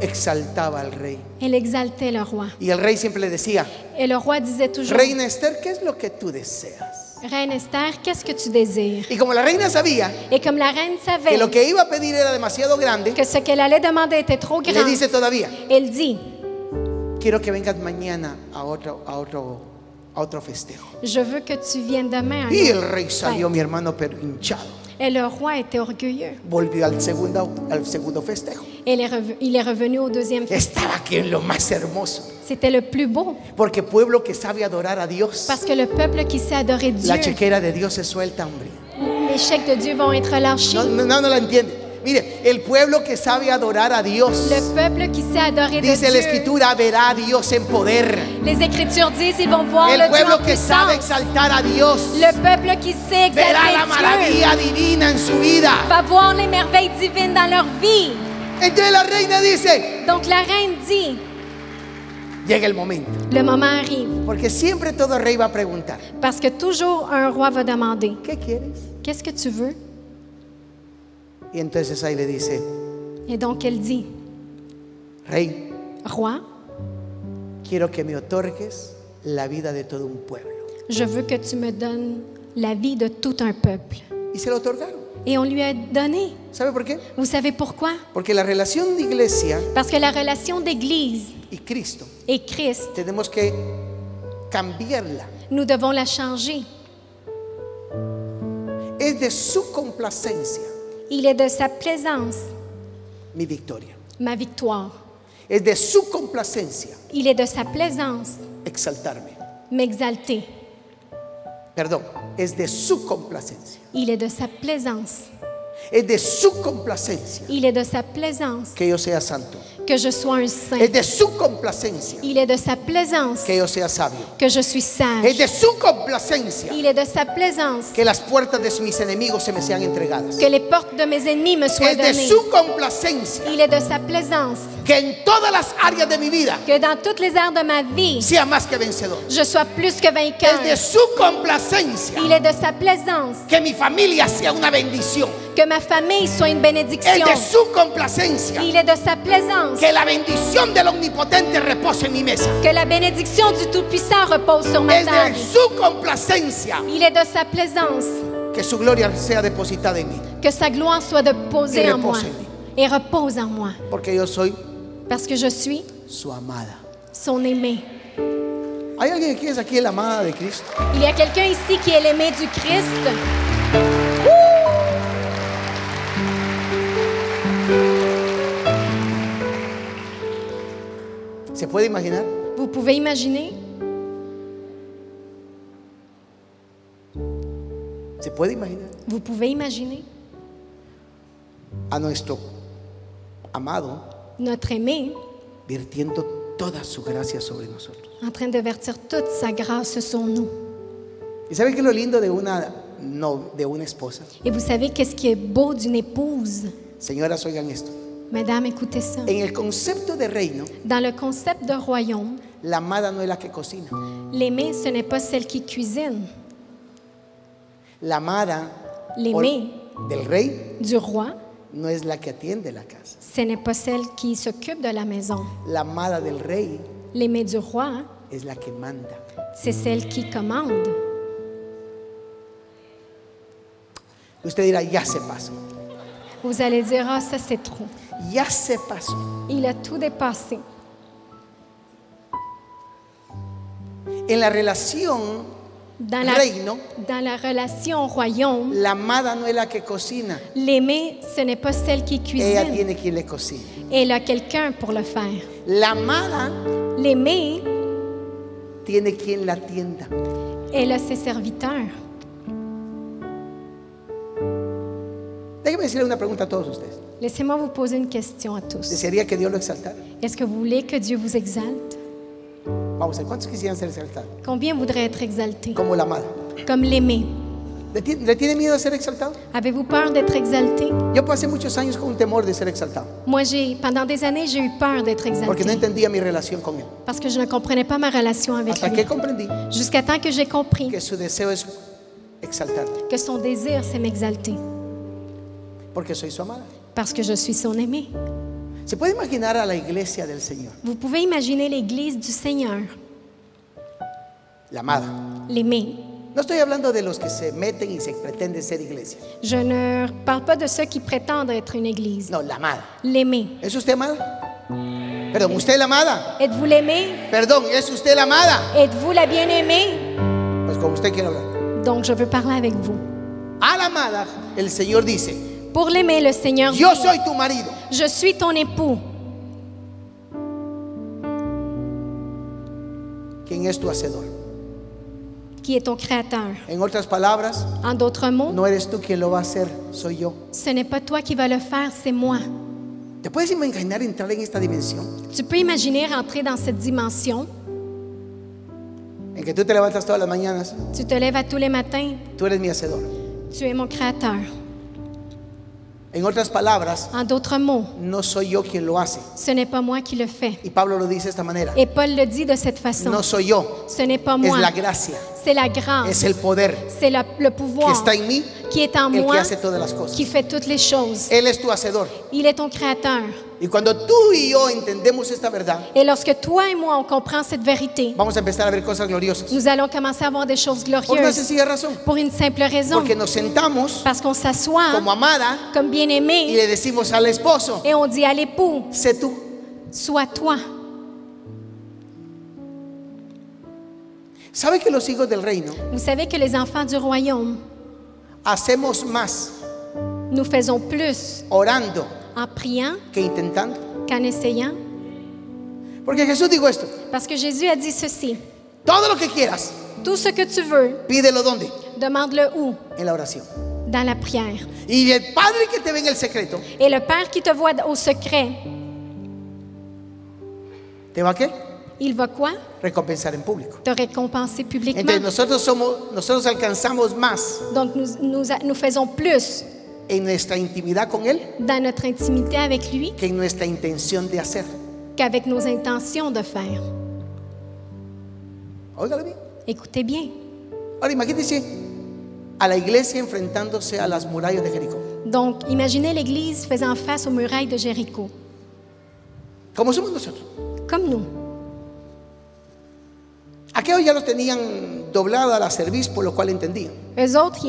exaltaba al rey. Elle exaltait le roi. Y el rey siempre le decía: Et le roi disait toujours, Reina Esther, ¿qué es lo que tú deseas? Reine Esther, qu'est-ce que tu désires? Y como la reina sabía Et comme la reine que savait lo que iba a pedir era demasiado grande, que ce qu'elle allait demander était trop le grand, dice todavía: elle dit, quiero que vengas mañana a otro festejo. je veux que tu viennes demain à Y el notre rey salió, fête. mi hermano, pero hinchado. Et le roi était orgueilleux. Volvió al segundo festejo. Et il est revenu au deuxième fête. Estaba aquí en lo más hermoso. C'était le plus beau. Porque pueblo que sabe adorar a Dios, Parce que le peuple qui sait adorer Dieu, la chequera de Dios se suelta, hombre. les chèques de Dieu vont être relâchés. No la entiende. Mire, el pueblo que sabe adorar a Dios, Le peuple qui sait adorer de dice la Dieu, escritura, verá a Dios en poder. les Écritures disent, ils vont voir El le Dieu pueblo en que sabe puissance. exaltar a Dios, Le peuple qui sait verá la exalter Dieu maravilla divina en su vida. va voir les merveilles divines dans leur vie. Entonces la reina dice: Donc la reine dit, llega el momento. le moment arrive. Porque siempre todo rey va a preguntar: Parce que toujours un roi va demander, ¿qué quieres? qu'est-ce que tu veux? Y entonces ahí le dice: Et donc elle dit, Rey, roi, quiero que me otorgues la vida de todo un pueblo. je veux que tu me donnes la vie de tout un peuple. Y se lo otorgaron. Et on lui a donné. ¿Sabe por qué? Vous savez pourquoi? Porque la relación de iglesia Parce que la relation d'Église y Cristo et Christ, tenemos que cambiarla. nous devons la changer. Es de su complacencia Il est de sa plaisance, mi victoria. ma victoire. Es de su complacencia Il est de sa plaisance, exaltarme. m'exalter. Perdón, es de su complacencia. Il est de sa plaisance. Es de su complacencia Il est de sa plaisance que yo sea santo. que je sois un saint. Es de su complacencia Il est de sa plaisance que yo sea sabio. que je suis Es sage. de su complacencia Il est de sa plaisance que las puertas de mis enemigos se me sean entregadas. que les portes de mes ennemis me soient Es de données. su complacencia Il est de sa plaisance que en todas las áreas de mi vida que dans toutes les aires de ma vie, sea más que vencedor. je sois plus que vainqueur. Es de su complacencia Il est de sa plaisance que mi familia sea una bendición. que ma famille soit une Es bénédiction. de su complacencia Il est de sa plaisance que la bendición del omnipotente repose en mi mesa. que la bénédiction du Tout-Puissant repose sur ma Es de table. su complacencia Il est de sa plaisance que su gloria sea depositada en mí. que sa gloire soit déposée Et en moi repose en mí. et repose en moi. Porque yo soy Parce que je suis su amada. son aimé. ¿Hay alguien aquí es aquí la amada de Cristo? Il y a quelqu'un ici qui est l'aimé du Christ. ¿Se puede imaginar? Vous pouvez imaginer? ¿Se puede imaginar? Vous pouvez imaginer? A nuestro amado Notre aimé vertiendo toda su gracia sobre nosotros. en train de vertir toute sa grâce sur nous. ¿Y saben qué es lo lindo de una esposa? Et vous savez qu'est-ce qui est beau d'une épouse? Señoras, oigan esto. Mesdames, écoutez ça. En el concepto de reino, Dans le concept de royaume, la amada no es la que cocina. l'aimée, ce n'est pas celle qui cuisine. La amada L'aimée del rey du roi, no es la que atiende la casa. ce n'est pas celle qui s'occupe de la maison. La amada del rey L'aimée du roi, es la que manda. c'est celle qui commande. Usted dirá, ya se pasó. Vous allez dire, ah, ça c'est trop. Ya se pasó. Il a tout dépassé. En la relación Dans la, reino, dans la relation royaume, la amada no es la que cocina. l'aimée, ce n'est pas celle qui Ella cuisine. tiene quien le cocine. Elle a quelqu'un pour le faire. La amada L'aimée, tiene quien la atienda. elle a ses serviteurs. Déjeme decirle una pregunta a todos ustedes. Laissez-moi vous poser une question à tous. ¿Desearía que Dios lo exaltara? Est-ce que vous voulez que Dieu vous exalte? Vamos a ver, ¿cuántos quisieran ser exaltados? Combien voudraient être exaltés? Como la amada. Comme l'aimé. ¿Le tiene miedo a ser exaltado? Avez-vous peur d'être exalté? Yo pasé muchos años con un temor de ser exaltado, Moi, pendant des années, j'ai eu peur d'être porque no exalté entendía mi relación con Él. parce que je ne comprenais pas ma relation avec Hasta lui. que comprendí Jusqu'à temps que j'ai compris que su deseo es exaltarte, que son désir, c'est m'exalter porque soy su amada. parce que je suis son aimé. ¿Se puede imaginar a la iglesia del Señor? Vous pouvez imaginer l'Église du Seigneur, La amada. l'aimé. No estoy hablando de los que se meten y se pretenden ser iglesia. Je ne parle pas de ceux qui prétendent être une Église. No, la amada. L'aimé. ¿Es usted amada? Perdón, ¿usted es la amada? Êtes-vous l'aimé? Perdón, ¿es usted la amada? Êtes-vous la bien-aimée? Pues como usted quiere hablar. Donc, je veux parler avec vous. A la amada, el Señor dice, Pour l'aimer, le Seigneur dit, yo soy tu marido. je suis ton époux. ¿Quién es tu hacedor? Qui est ton créateur. En otras palabras, En d'autres mots, no eres tú quien lo va a hacer, soy yo. ce n'est pas toi qui vas le faire, c'est moi. ¿Te puedes imaginar entrar en esta dimensión Tu peux imaginer rentrer dans cette dimension. en que tú te levantas todas las mañanas? Tu te lèves à tous les matins. Tú eres mi hacedor. Tu es mon créateur. En otras palabras, En d'autres mots, no soy yo quien lo hace. ce n'est pas moi qui le fais. Y Pablo lo dice de esta manera. Et Paul le dit de cette façon. No soy yo, Ce n'est pas es moi. la gracia, C'est la grâce. es el poder C'est le que pouvoir está en mí, qui est en el que moi, hace todas las cosas. qui fait toutes les choses. Él es tu hacedor. Il est ton créateur. Y cuando tú y yo entendemos esta verdad, Et lorsque toi et moi, on comprend cette vérité, vamos a empezar a ver cosas gloriosas. nous allons commencer à voir des choses Por una glorieuses. sencilla razón. Pour une simple raison. Porque nos sentamos Parce qu'on s'assoit como amada comme y bien-aimé le decimos al esposo, et on dit à l'époux, sé tú. sois toi. ¿Sabe que los hijos del reino Vous savez que les enfants du royaume, hacemos más nous faisons plus orando en priant que intentando? qu'en essayant. Porque Jesús dijo esto: Parce que Jésus a dit ceci, todo lo que quieras, tout ce que tu veux, pídelo ¿dónde? demande-le où? En la oración. Dans la prière. Y el Padre que te ve en el secreto, Et le Père qui te voit au secret, ¿te va a qué? il va quoi? Recompensar en público. Te récompenser publiquement. Entonces nosotros alcanzamos más Donc nous faisons plus en nuestra intimidad con Él dans notre intimité avec lui que en nuestra intención de hacer. qu'avec nos intentions de faire. Óigalo bien. Écoutez bien. Ahora imagínense a la iglesia enfrentándose a las murallas de Jericó. Donc, imaginez l'Église faisant face aux murailles de Jéricho, Como somos nosotros. comme nous. Aquellos ya los tenían doblado a la cerviz, por lo cual entendían. Eux autres,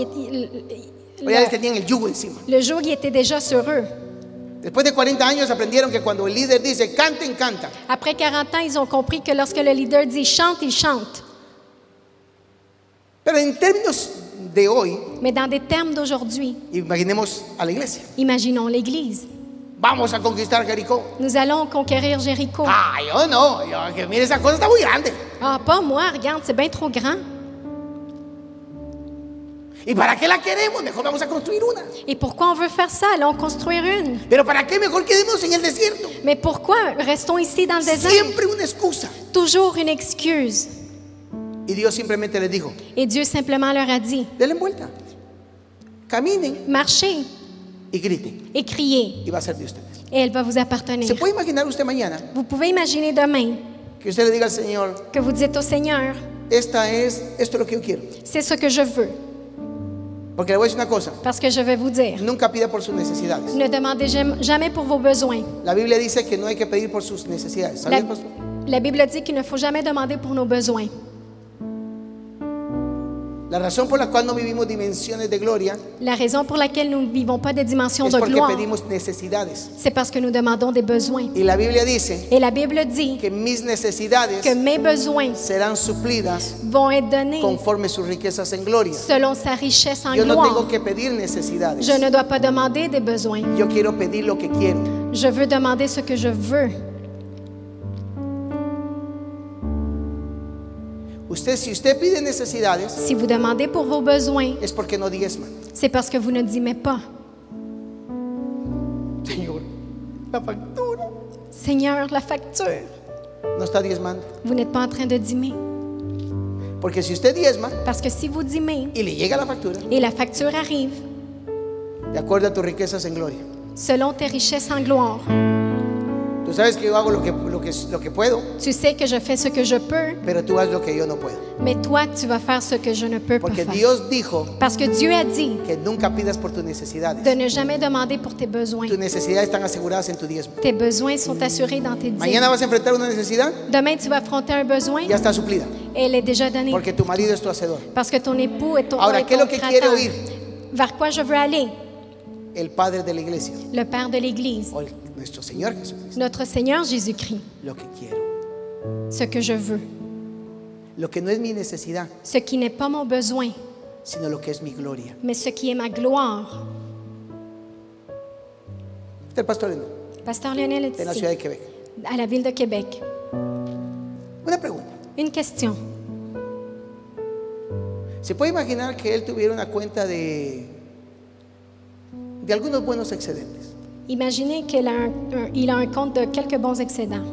O ya les tenían el yugo encima. le jour, il était déjà sur eux. Después de 40 años aprendieron que cuando el líder dice canten, cantan. Après 40 ans, ils ont compris que lorsque le leader dit chante, il chante. Pero en términos de hoy, Mais dans des termes d'aujourd'hui, imaginemos a la iglesia. imaginons l'Église. Vamos a conquistar Jericó. Nous allons conquérir Jéricho. Ah, yo no, que mire, esa cosa está muy grande. Ah, pas moi, regarde, c'est bien trop grand. ¿Y para qué la queremos? Mejor vamos a construir una. Et pourquoi on veut faire ça? Allons construire une. Pero ¿para qué? Mejor quedemos en el desierto. Mais pourquoi restons ici dans le désert? Siempre una excusa. Toujours une excuse. Y Dios simplemente les dijo, Et Dieu simplement leur a dit, denle vuelta, caminen marchez y griten. et criez, Y va a ser de ustedes. et elle va vous appartenir. ¿Se puede imaginar usted mañana Vous pouvez imaginer demain que usted le diga al Señor, que vous dites au Seigneur, esto es lo que yo quiero? c'est ce que je veux. Porque le voy a decir una cosa, Parce que je vais vous dire, nunca pida por sus necesidades. ne demandez jamais pour vos besoins. La Biblia dice que no hay que pedir por sus necesidades. ¿Sabía, La, pastor? la Bible dit qu'il ne faut jamais demander pour nos besoins. La razón por la cual no vivimos dimensiones de gloria La raison pour laquelle nous ne vivons pas des dimensions es de porque gloire, pedimos necesidades. c'est parce que nous demandons des besoins. Y la Biblia dice Et la Bible dit que mis necesidades que mes besoins serán suplidas vont être donnés conforme sus riquezas en gloria. selon sa richesse en Yo no gloire. tengo que pedir necesidades. Je ne dois pas demander des besoins. Yo quiero pedir lo que quiero. Je veux demander ce que je veux. Si usted pide necesidades, Si vous demandez pour vos besoins, es porque no diezma. c'est parce que vous ne dîmez pas. Señor, la factura. Seigneur, la facture, No está diezmando. vous n'êtes pas en train de dîmer. Porque si usted diezma Parce que si vous dîmez y le llega la factura, et la facture arrive, de acuerdo a tus riquezas en gloria. selon tes richesses en gloire, Tú sabes que yo hago lo que puedo, tu sais que je fais ce que je peux, pero tú haces lo que yo no puedo. mais toi, tu vas faire ce que je ne peux pas Porque faire. Dios dijo Parce que Dieu a dit que nunca pidas por tus necesidades. de ne jamais demander pour tes besoins. Tus necesidades están aseguradas en tu diezmo. Tes besoins sont assurés dans tes dîmes. Mañana vas a enfrentar una necesidad, Demain, tu vas affronter un besoin, ya está suplida. elle est déjà donnée. Porque tu marido es tu hacedor. Parce que ton époux est ton, Ahora, est ¿qué es ton lo que créateur. quiere oír? Vers quoi je veux aller? El Padre de la iglesia, Le Père de l'Église, o nuestro Señor Jesucristo, notre Seigneur Jésus-Christ, lo que quiero. ce que je veux, Lo que no es mi necesidad, ce qui n'est pas mon besoin, sino lo que es mi gloria. mais ce qui est ma gloire. Este es el pastor Eno, Pasteur Lionel est de la ici, ciudad de Quebec. à la ville de Québec. Una pregunta. Une question. ¿Se puede imaginar que él tuviera una cuenta de algunos buenos excedentes? Imaginez qu'il a il a un compte de quelques bons excédents.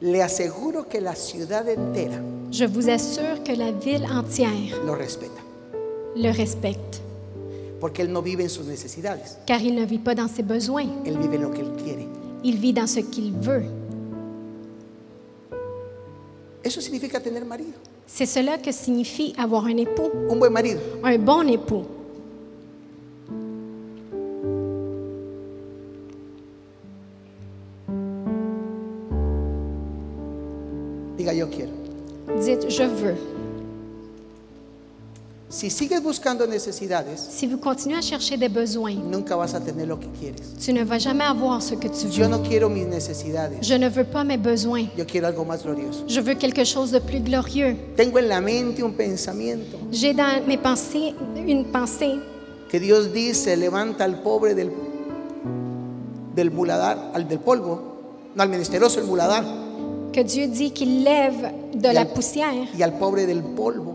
Le aseguro que la ciudad entera Je vous assure que la ville entière lo respeta, le respecte, porque él no vive en sus necesidades, car il ne vit pas dans ses besoins, él vive en lo que él quiere. il vit dans ce qu'il veut. Eso significa tener marido, C'est cela que signifie avoir un époux, un buen marido. un bon époux. Diga, yo quiero. Dites, je veux. Si sigues buscando necesidades, Si vous continuez à chercher des besoins, nunca vas a tener lo que quieres. tu ne vas jamais avoir ce que tu Yo veux. no quiero mis necesidades, Je ne veux pas mes besoins. yo quiero algo más glorioso. Je veux quelque chose de plus glorieux. Tengo en la mente un pensamiento J'ai dans mes pensées une pensée que Dios dice, levanta al pobre del muladar, al del polvo, no, al menesteroso el muladar, que Dieu dit qu'il lève de la poussière. y al pobre del polvo.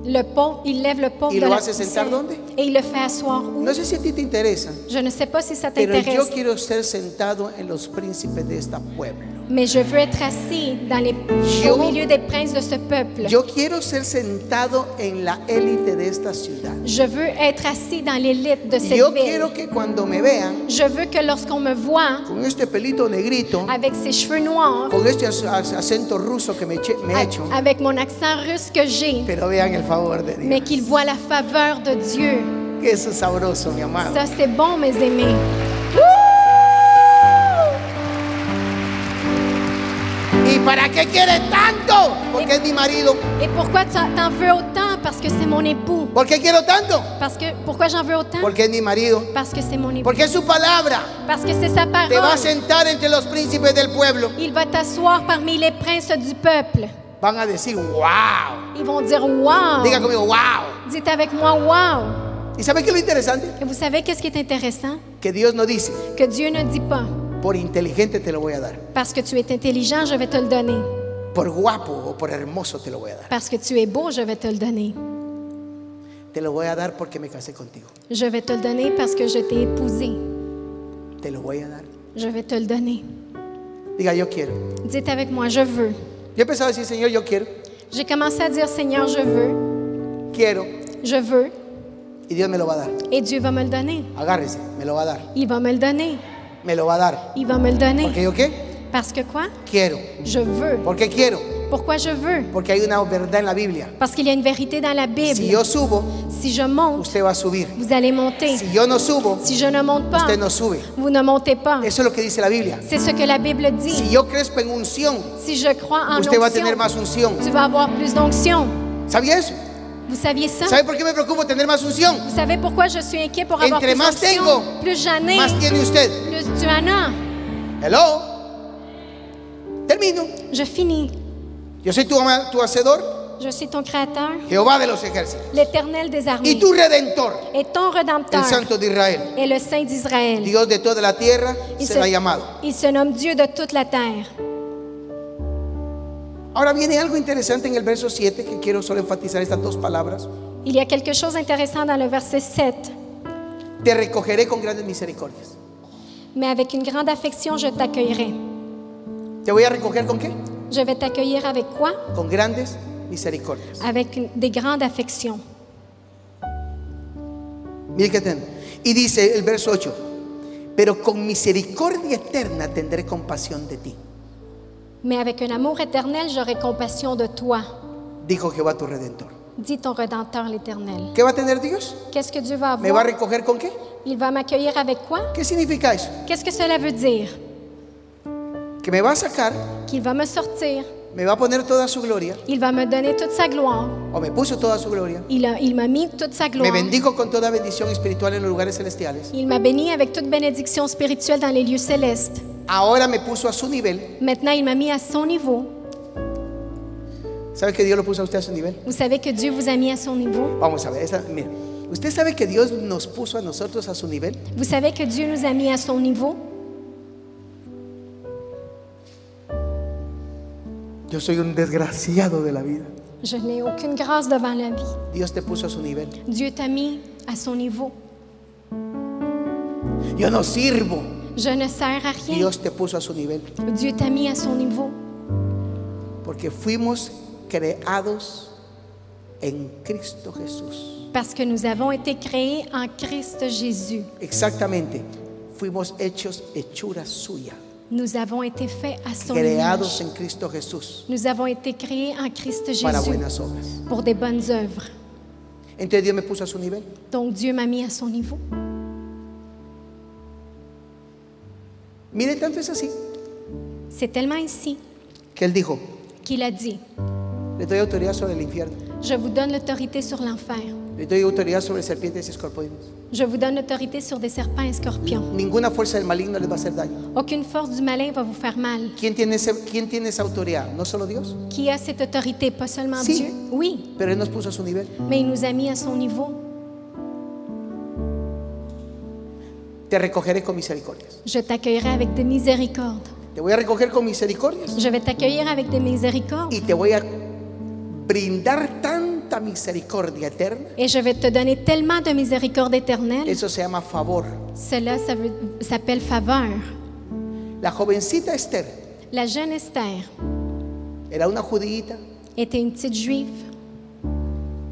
Le pauvre, il lève le pauvre ¿Y de lo la hace sentar poussière dónde? et il le fait asseoir où? No sé si a ti te interesa, Je ne sais pas si ça pero yo t'intéresse, quiero ser sentado en los príncipes de este pueblo. mais je veux être assis au milieu des princes de ce peuple. Yo quiero ser sentado en la élite de esta ciudad. Je veux être assis dans l'élite de cette Yo ville. quiero que cuando me vean Je veux que lorsqu'on me voit con este pelito negrito, avec ses cheveux noirs, con este acento ruso que me he hecho, avec mon accent russe que j'ai, pero vean el favor de mais Dios. qu'ils voient la faveur de Dieu. Que eso es sabroso, mi amado. Ça, c'est bon, mes aimés. ¿Y para qué quiere tanto? Porque es mi marido. Et pourquoi t'en veux autant? Parce que c'est mon époux. ¿Por qué quiero tanto? Pourquoi j'en veux autant? Porque es mi marido. Parce que c'est mon époux. Porque es su palabra. Parce que c'est sa Te va a parole. sentar entre los príncipes del pueblo. Il va t'asseoir parmi les princes du peuple. Van a decir, wow. Ils vont dire wow. Diga conmigo, wow. Dites avec moi wow. ¿Y sabe qué es lo interesante? Et vous savez qu'est-ce qui est intéressant? Que Dios no dice, Que Dieu ne dit pas, por inteligente te lo voy a dar, parce que tu es intelligent, je vais te le donner. por guapo o por hermoso te lo voy a dar. Parce que tu es beau, je vais te le donner. Te lo voy a dar porque me casé contigo. Je vais te le donner parce que je t'ai épousé. Te lo voy a dar. Je vais te le donner. Diga, yo quiero. Dites avec moi, je veux. Yo empezaba a decir, Señor, yo quiero, J'ai commencé à dire, Seigneur, je veux, quiero, je veux, y Dios me lo va a dar. et Dieu va me le donner. Agárrese, me lo va a dar. Il va me le donner. Me lo va a dar. Il va me le donner. ¿Porque yo qué? Parce que quoi? Quiero. Je veux. ¿Por qué quiero? Pourquoi je veux? Porque hay una verdad en la Biblia. Parce qu'il y a une vérité dans la Si Bible. yo subo, Si je monte, usted va a subir. vous allez monter. Si yo no subo, Si je ne monte pas, usted no sube. vous ne montez pas. Eso es lo que dice la Biblia. C'est ce que la Bible dit. Si yo crezco en unción, Si je crois en usted va a onction, tener más unción. tu vas avoir plus d'onction. ¿Sabía eso? Vous saviez ça? ¿Sabe por qué me preocupo tener más unción? Vous savez pourquoi je suis inquiet pour avoir Entre plus más d'onction? tengo, Plus j'en ai, Más tiene usted. plus tu en as. Hello. Termino. Je finis. Yo soy tu hacedor, Je suis ton créateur, Jehová de los ejércitos. l'Éternel des Y armées, tu redentor, et ton el Rédempteur, Santo de Israel. et le Saint d'Israël. Dios de toda la tierra Il será llamado. il se nomme Dieu de toute la terre. Ahora viene algo interesante en el verso 7 que quiero solo enfatizar estas dos palabras. Il y a quelque chose d'intéressant dans le verset 7. Te recogeré con grandes misericordias. Mais avec une grande affection, je t'accueillerai. ¿Te voy a recoger con qué? Je vais t'accueillir avec quoi? Con grandes misericordias. Avec des grandes affections. Mire que ten. Y dice el verso 8, pero con misericordia eterna tendré compasión de ti, Mais avec un amour éternel, j'aurai compassion de toi, dijo Jehová tu redentor. dit ton Rédempteur l'Éternel. ¿Qué va a tener Dios? Qu'est-ce que Dieu va ¿Me va a avoir? recoger con qué? Il va m'accueillir avec quoi? ¿Qué significa eso? Qu'est-ce que cela veut dire? Que me va a sacar, Qu'il va me sortir, me va a poner toda su gloria, il va me donner toute sa gloire, o me puso toda su gloria. il m'a mis toute sa Me gloire, bendijo con toda bendición espiritual en los lugares celestiales. il m'a béni avec toute bénédiction spirituelle dans les lieux célestes. Ahora me puso a su nivel. Maintenant, il m'a mis à son niveau. ¿Sabe que Dios lo puso a usted a su nivel? Vous savez que Dieu vous a mis à son niveau? Vamos a ver, mira. ¿Usted sabe que Dios nos puso a nosotros a su nivel? Vous savez que Dieu nous a mis à son niveau? Yo soy un desgraciado de la vida. Je n'ai aucune grâce devant la vie. Dios te puso a su nivel. Dieu t'a mis à son niveau. Yo no sirvo. Je ne sers à rien. Dios te puso a su nivel. Dieu t'a mis à son niveau. Porque fuimos creados en Cristo Jesús. Parce que nous avons été créés en Christ Jésus. Exactamente. Fuimos hechos hechura suya. Nous avons été faits à son Creados image. en Cristo Jesús Nous avons été créés en Christ para Jésus buenas obras. pour des bonnes œuvres. Entonces Dios me puso a su nivel. Donc Dieu m'a mis à son niveau. Mire, tanto es así C'est tellement ainsi que Él dijo, qu'il a dit, le doy autoridad sobre el infierno. je vous donne l'autorité sur l'enfer. Le doy autoridad sobre serpientes y escorpiones. Je vous donne l'autorité sur des serpents et scorpions. Ninguna fuerza del maligno les va a hacer daño. Aucune force du malin va vous faire mal. ¿Quién tiene esa autoridad? ¿No solo Dios? Qui a cette autorité? Pas seulement Si. Dieu. Oui, Pero Él nos puso a su nivel. mais il nous a mis à son niveau. Te recogeré con misericordias. Je t'accueillerai avec des miséricordes. Te voy a recoger con misericordias. Je vais t'accueillir avec des miséricordes. Y te voy a brindar tanta misericordia eterna. Et je vais te donner tellement de miséricorde éternelle. Eso se llama favor. Cela, s'appelle faveur. La jovencita Esther La jeune Esther era una judíita, était une petite juive,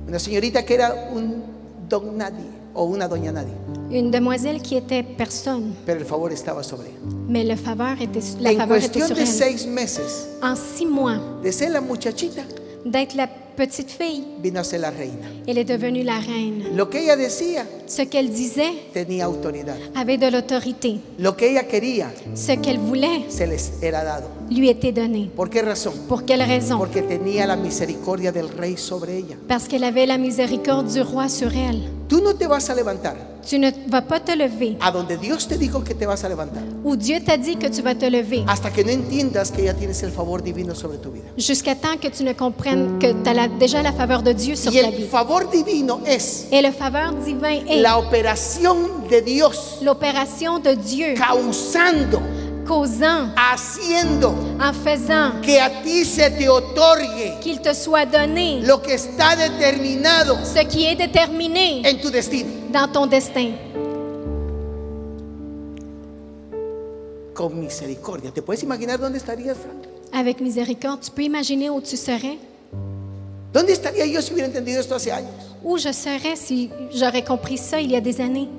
una señorita que era un don nadie o una doña nadie, une demoiselle qui était personne, pero el favor estaba sobre ella. mais la faveur était sur En elle. cuestión de 6 meses En 6 mois, de ser la muchachita, d'être la petite fille, vino a ser la reina. elle est devenue la reine. Lo que ella decía Ce qu'elle disait tenía autoridad. avait de l'autorité. Lo que ella quería Ce qu'elle voulait se les era dado. lui était donnée. ¿Por qué razón? Pour quelle raison? Porque tenía la misericordia del rey sobre ella. Parce qu'elle avait la miséricorde du roi sur elle. Tú no te vas a levantar Tu ne vas pas te lever a donde Dios te dijo que te vas a levantar où Dieu t'a dit que tu vas te lever hasta que no entiendas que ya tienes el favor divino sobre tu vida. jusqu'à temps que tu ne comprennes que tu as déjà la faveur de Dieu sur Y ta el vie. favor divino es Et le faveur divin est la operación de Dios l'opération de Dieu causando, causant, haciendo en faisant que a ti se te otorgue qu'il te soit donné lo que está determinado ce qui est déterminé en tu destino. dans ton destin. Con misericordia. ¿Te puedes imaginar dónde estarías, Frank? Avec miséricorde, tu peux imaginer où tu serais? ¿Dónde estaría yo si hubiera entendido esto hace años? Où je serais si j'aurais compris ça il y a des années?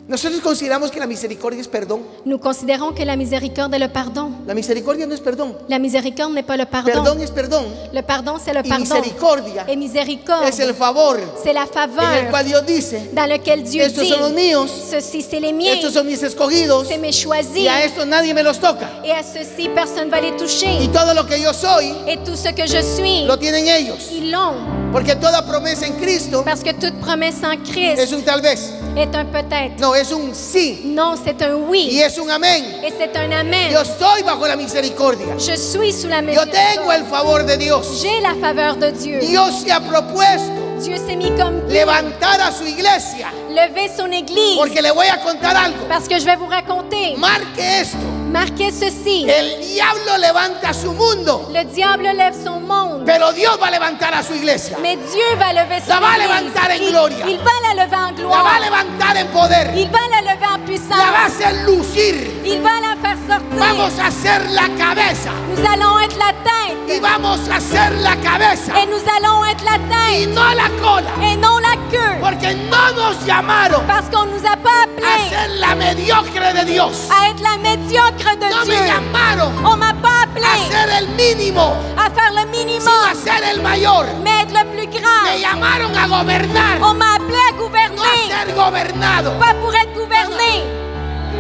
Nosotros consideramos que la misericordia es perdón. Nous considérons que la miséricorde est le pardon. La misericordia no es perdón. La miséricorde n'est pas le pardon. Perdón es perdón. Le pardon, c'est le Y pardon. misericordia Et miséricorde, es el favor c'est la en el faveur cual Dios dice: dans lequel Dieu estos dit, son los míos, ceci c'est les miens, estos son mis escogidos, c'est mes choisis, y a estos nadie me los toca. et à ceux-ci personne ne va les Y toucher. todo lo que yo soy Et tout ce que je suis, lo tienen ellos. ils l'ont. Porque toda promesa en Cristo Parce que toute promesse en es Christ un tal vez. est un peut-être. No, es un sí. Non, c'est un Y oui. es un amén. Et c'est un amen. Yo estoy bajo la misericordia. Je suis sous la Yo tengo el miséricorde. favor de Dios. J'ai la faveur de Dieu. Dios se ha propuesto Dieu s'est mis comme but, levantar a su iglesia. lever son église. Porque le voy a contar algo. Parce que je vais vous raconter. Marque esto. Marquez ceci. El diablo levanta su mundo, Le diable lève son monde. pero Dios va a levantar a su iglesia. Mais Dieu va lever son La va a église. levantar en gloria. Il va la lever en La va a gloire. levantar en poder. Il va la lever en La va a puissance. hacer lucir. Il va la faire sortir. Vamos a ser la cabeza. Nous allons être la Y tête. vamos a ser la cabeza. Et nous allons être la Y tête. no la cola. Et non la queue. Porque no nos llamaron Parce qu'on ne nous a pas a appelés ser la mediocre de Dios. à être la médiocre de No me Dieu. llamaron On m'a pas appelé a ser el mínimo, à faire le sino a minimum, ser el mayor. mais être le plus Me grand. llamaron a gobernar, On m'a appelé à no a gouverner, ser gobernado. pas pour être gouverné.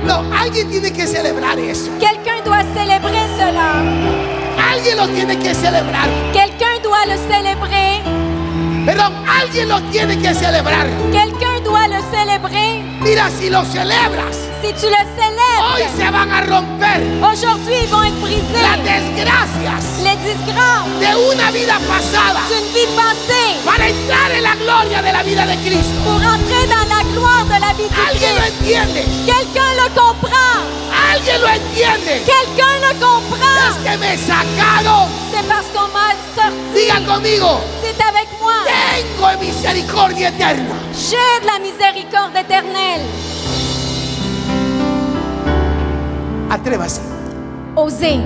No, alguien tiene que celebrar eso. Quelqu'un doit célébrer cela. Alguien lo tiene que celebrar. Quelqu'un doit le célébrer. Perdón, alguien lo tiene que celebrar. Quelqu'un doit le célébrer. Mira, si lo celebras, Si tu le hoy célèbres, se van a romper aujourd'hui ils vont être las brisés. desgracias Les disgrâces de una vida pasada d'une vie passée para entrar en la gloria de la vida de Cristo. pour entrer dans la gloire de la vie du Alguien lo Christ. entiende. Quelqu'un le comprend. Alguien lo entiende. Quelqu'un le Es comprend. que me sacaron. C'est parce qu'on m'a sorti. Digan conmigo, C'est avec moi. tengo misericordia eterna. J'ai de la miséricorde éternelle. Atrévase. Osez.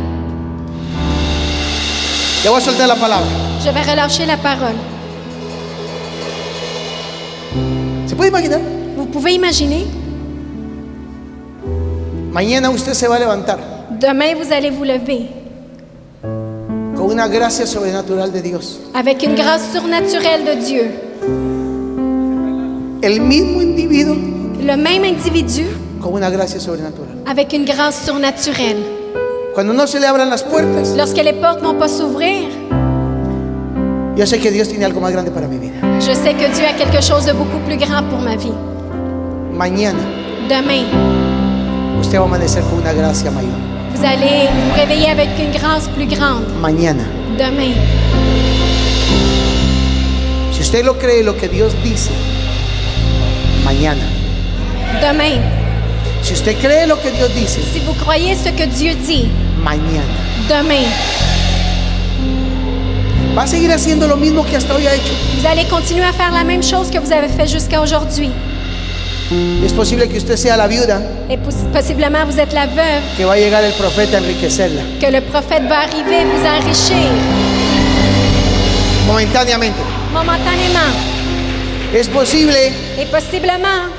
Le voy a soltar la palabra. Je vais relâcher la parole. ¿Se puede imaginar? Vous pouvez imaginer, Mañana usted se va a levantar demain vous allez vous lever con una gracia sobrenatural de Dios. avec une grâce surnaturelle de Dieu. El mismo individuo Le même individu con una gracia sobrenatural. avec une grâce surnaturelle. Cuando no se le abran las puertas, Lorsque les portes ne vont pas s'ouvrir, yo sé que Dios tiene algo más grande para mi vida. je sais que Dieu a quelque chose de beaucoup plus grand pour ma vie. Mañana Demain, usted va a amanecer con una gracia mayor. vous allez vous réveiller avec une grâce plus grande. Mañana. Demain, Si usted lo cree, lo que Dios dice, mañana. demain, Si usted cree lo que Dios dice, si vous croyez ce que Dieu dit, mañana. demain, Va a seguir haciendo lo mismo que hasta hoy ha hecho. vous allez continuer à faire la même chose que vous avez fait jusqu'à aujourd'hui. Es posible que usted sea la viuda Et possiblement vous êtes la veuve, que va a llegar el profeta a enriquecerla que le prophète va arriver et vous enrichir momentáneamente. momentanément. Es posible, Et possiblement,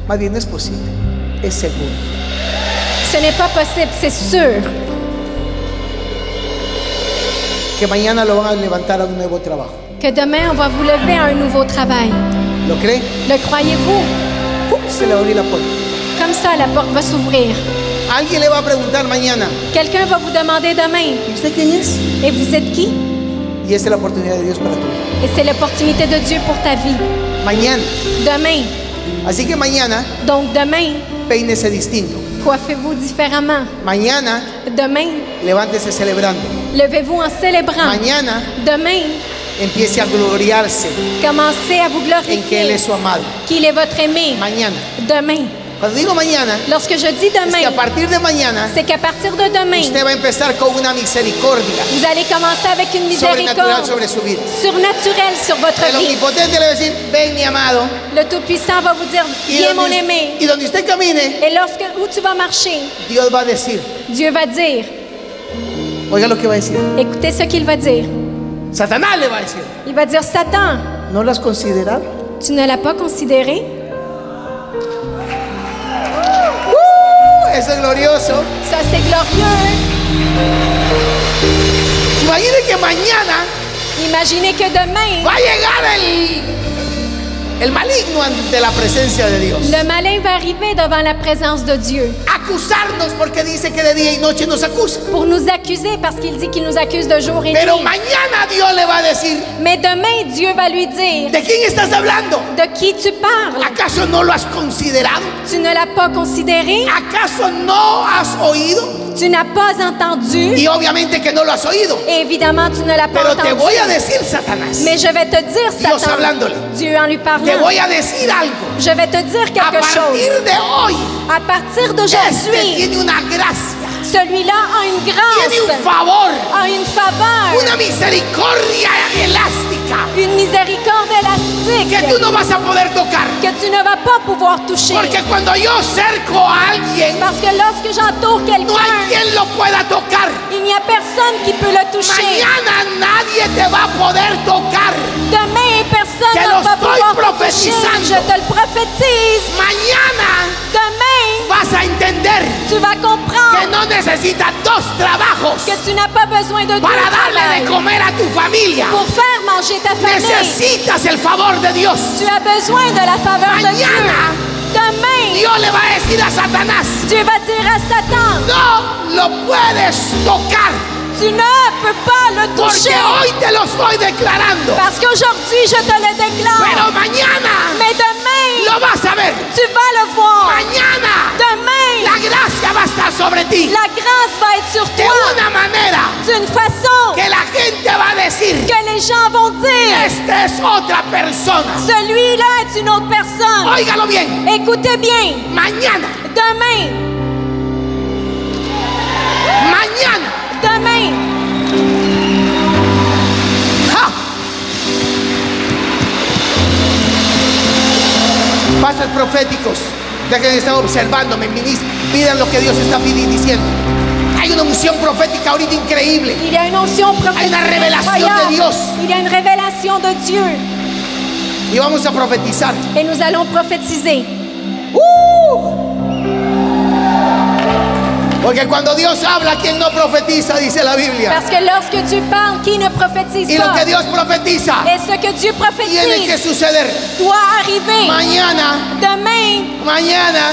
más bien no es posible, es seguro ce n'est pas possible, c'est sûr que mañana lo van a levantar a un nuevo trabajo. que demain on va vous lever à un nouveau travail. ¿Lo cree? Le croyez-vous? ¡Pum! Se le va a abrir la puerta. Comme ça, la porte va s'ouvrir. Alguien le va a preguntar mañana, Quelqu'un va vous demander demain, ¿y usted quién es? et vous êtes qui? Y esa es la oportunidad de Dios para tu vida. Et c'est l'opportunité de Dieu pour ta vie. Mañana. Demain. Así que mañana, Donc demain, peínese distinto. coiffez-vous différemment. Mañana, Demain, levántese celebrando. levez-vous en célébrant. Mañana, Demain, empiece a gloriarse commencez à vous en que Él glorifier es su amado. qu'il est votre aimé. Mañana. Demain. Cuando digo mañana, Lorsque je dis es que a demain, partir de mañana, c'est qu'à partir de demain, usted va a empezar con una misericordia vous allez commencer avec une sobrenatural miséricorde sobre su vida. surnaturelle sur votre El vie. omnipotente le va a decir, ven mi amado. Le Tout-Puissant va vous dire, viens mon aimé. Y donde usted camine, Et lorsque où tu vas marcher, Dios va a decir, Dieu va dire, oiga lo que va a decir. écoutez ce qu'il va dire. Satanás le va a decir, Il va dire, Satan, ¿no lo has considerado? tu ne l'as pas considéré? Eso es glorioso. Ça, c'est glorieux. Imagine que mañana Imaginez que demain, va a llegar el maligno ante la presencia de Dios. le malin va arriver devant la présence de Dieu Acusarnos porque dice que de día y noche nos acusa. pour nous accuser parce qu'il dit qu'il nous accuse de jour et Pero nuit. mañana Dios le va a decir, Mais demain, Dieu va lui dire, ¿de quién estás hablando? de qui tu parles? ¿Acaso no lo has considerado? Tu ne l'as pas considéré? ¿Acaso no has oído? Tu n'as pas entendu? Y obviamente que no lo has oído. Et évidemment, tu ne l'as pas Pero te entendu. voy a decir, Satanás, Mais je vais te dire, Dios Satan, hablándole. Dieu en lui te parlant, voy a decir algo. je vais te dire A quelque chose. partir de hoy, À partir este d'aujourd'hui, tiene una gracia, celui-là a une tiene un grâce, favor, a une faveur, una misericordia elástica une miséricorde que élastique tú no vas a poder tocar. que tu ne vas pas pouvoir toucher. Porque cuando yo cerco a alguien, Parce que lorsque j'entoure no hay quelqu'un, quien lo pueda tocar. il n'y a personne qui peut le toucher. Mañana nadie te va a poder tocar. Demain, personne Te ne lo va estoy pouvoir te toucher. profetizando. Je te le prophétise. Mañana Demain, vas a entender tu vas que comprendre no necesitas dos trabajos que tu n'as pas besoin de deux para darle de travail comer a tu familia. pour faire manger ta famille. Necesitas el favor de Dios. Tu as besoin de la faveur de Dieu. Mañana Demain, Dios le va a decir a Satanás, Dieu va dire à Satan, no lo puedes tocar tu ne peux pas le porque toucher. hoy te lo estoy declarando. Parce qu'aujourd'hui, je te le déclare. Pero mañana Mais demain, lo vas a ver. tu vas le voir. Mañana Demain, la gracia va a estar sobre ti la grâce va être sur de toi una manera d'une façon que la gente va a decir, que les gens vont dire, esta es otra persona. celui-là est une autre personne. Óigalo bien, Écoutez bien, mañana, demain, demain, ¡ja! Pastores proféticos, ya que están observándome, miren lo que Dios está diciendo. Hay una unción profética ahorita increíble. il y a une onction prophétique. Hay una revelación incroyable. de Dios. Il y a une révélation de Dieu. Y vamos a profetizar. Et nous allons prophétiser. Porque cuando Dios habla, quien no profetiza, dice la Biblia. Parce que lorsque Dieu parle, qui ne prophétise Y lo pas? que Dios profetiza Et ce que Dieu tiene que prophétise suceder. doit arriver. Mañana,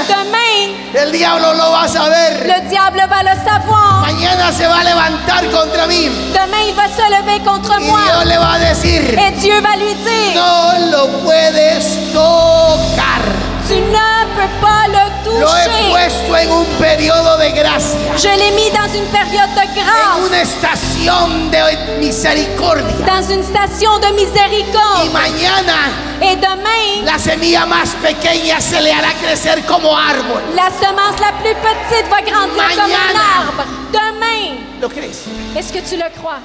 Demain, el diablo lo va a saber. le diable va le savoir. Mañana se va a levantar contra mí. Demain, il va se lever contre Y moi. Dios le va a decir, Et Dieu va lui dire, no lo puedes tocar. tu ne peux pas le Lo he toucher. puesto en un periodo de gracia, Je l'ai mis dans une période de en grâce, una estación de misericordia. dans une station de Y miséricorde. mañana Et demain, la semilla más pequeña se le hará crecer como árbol. la semence la plus petite va grandir comme un Mañana. arbre. Demain, ¿Lo crees? est-ce que tu le crois?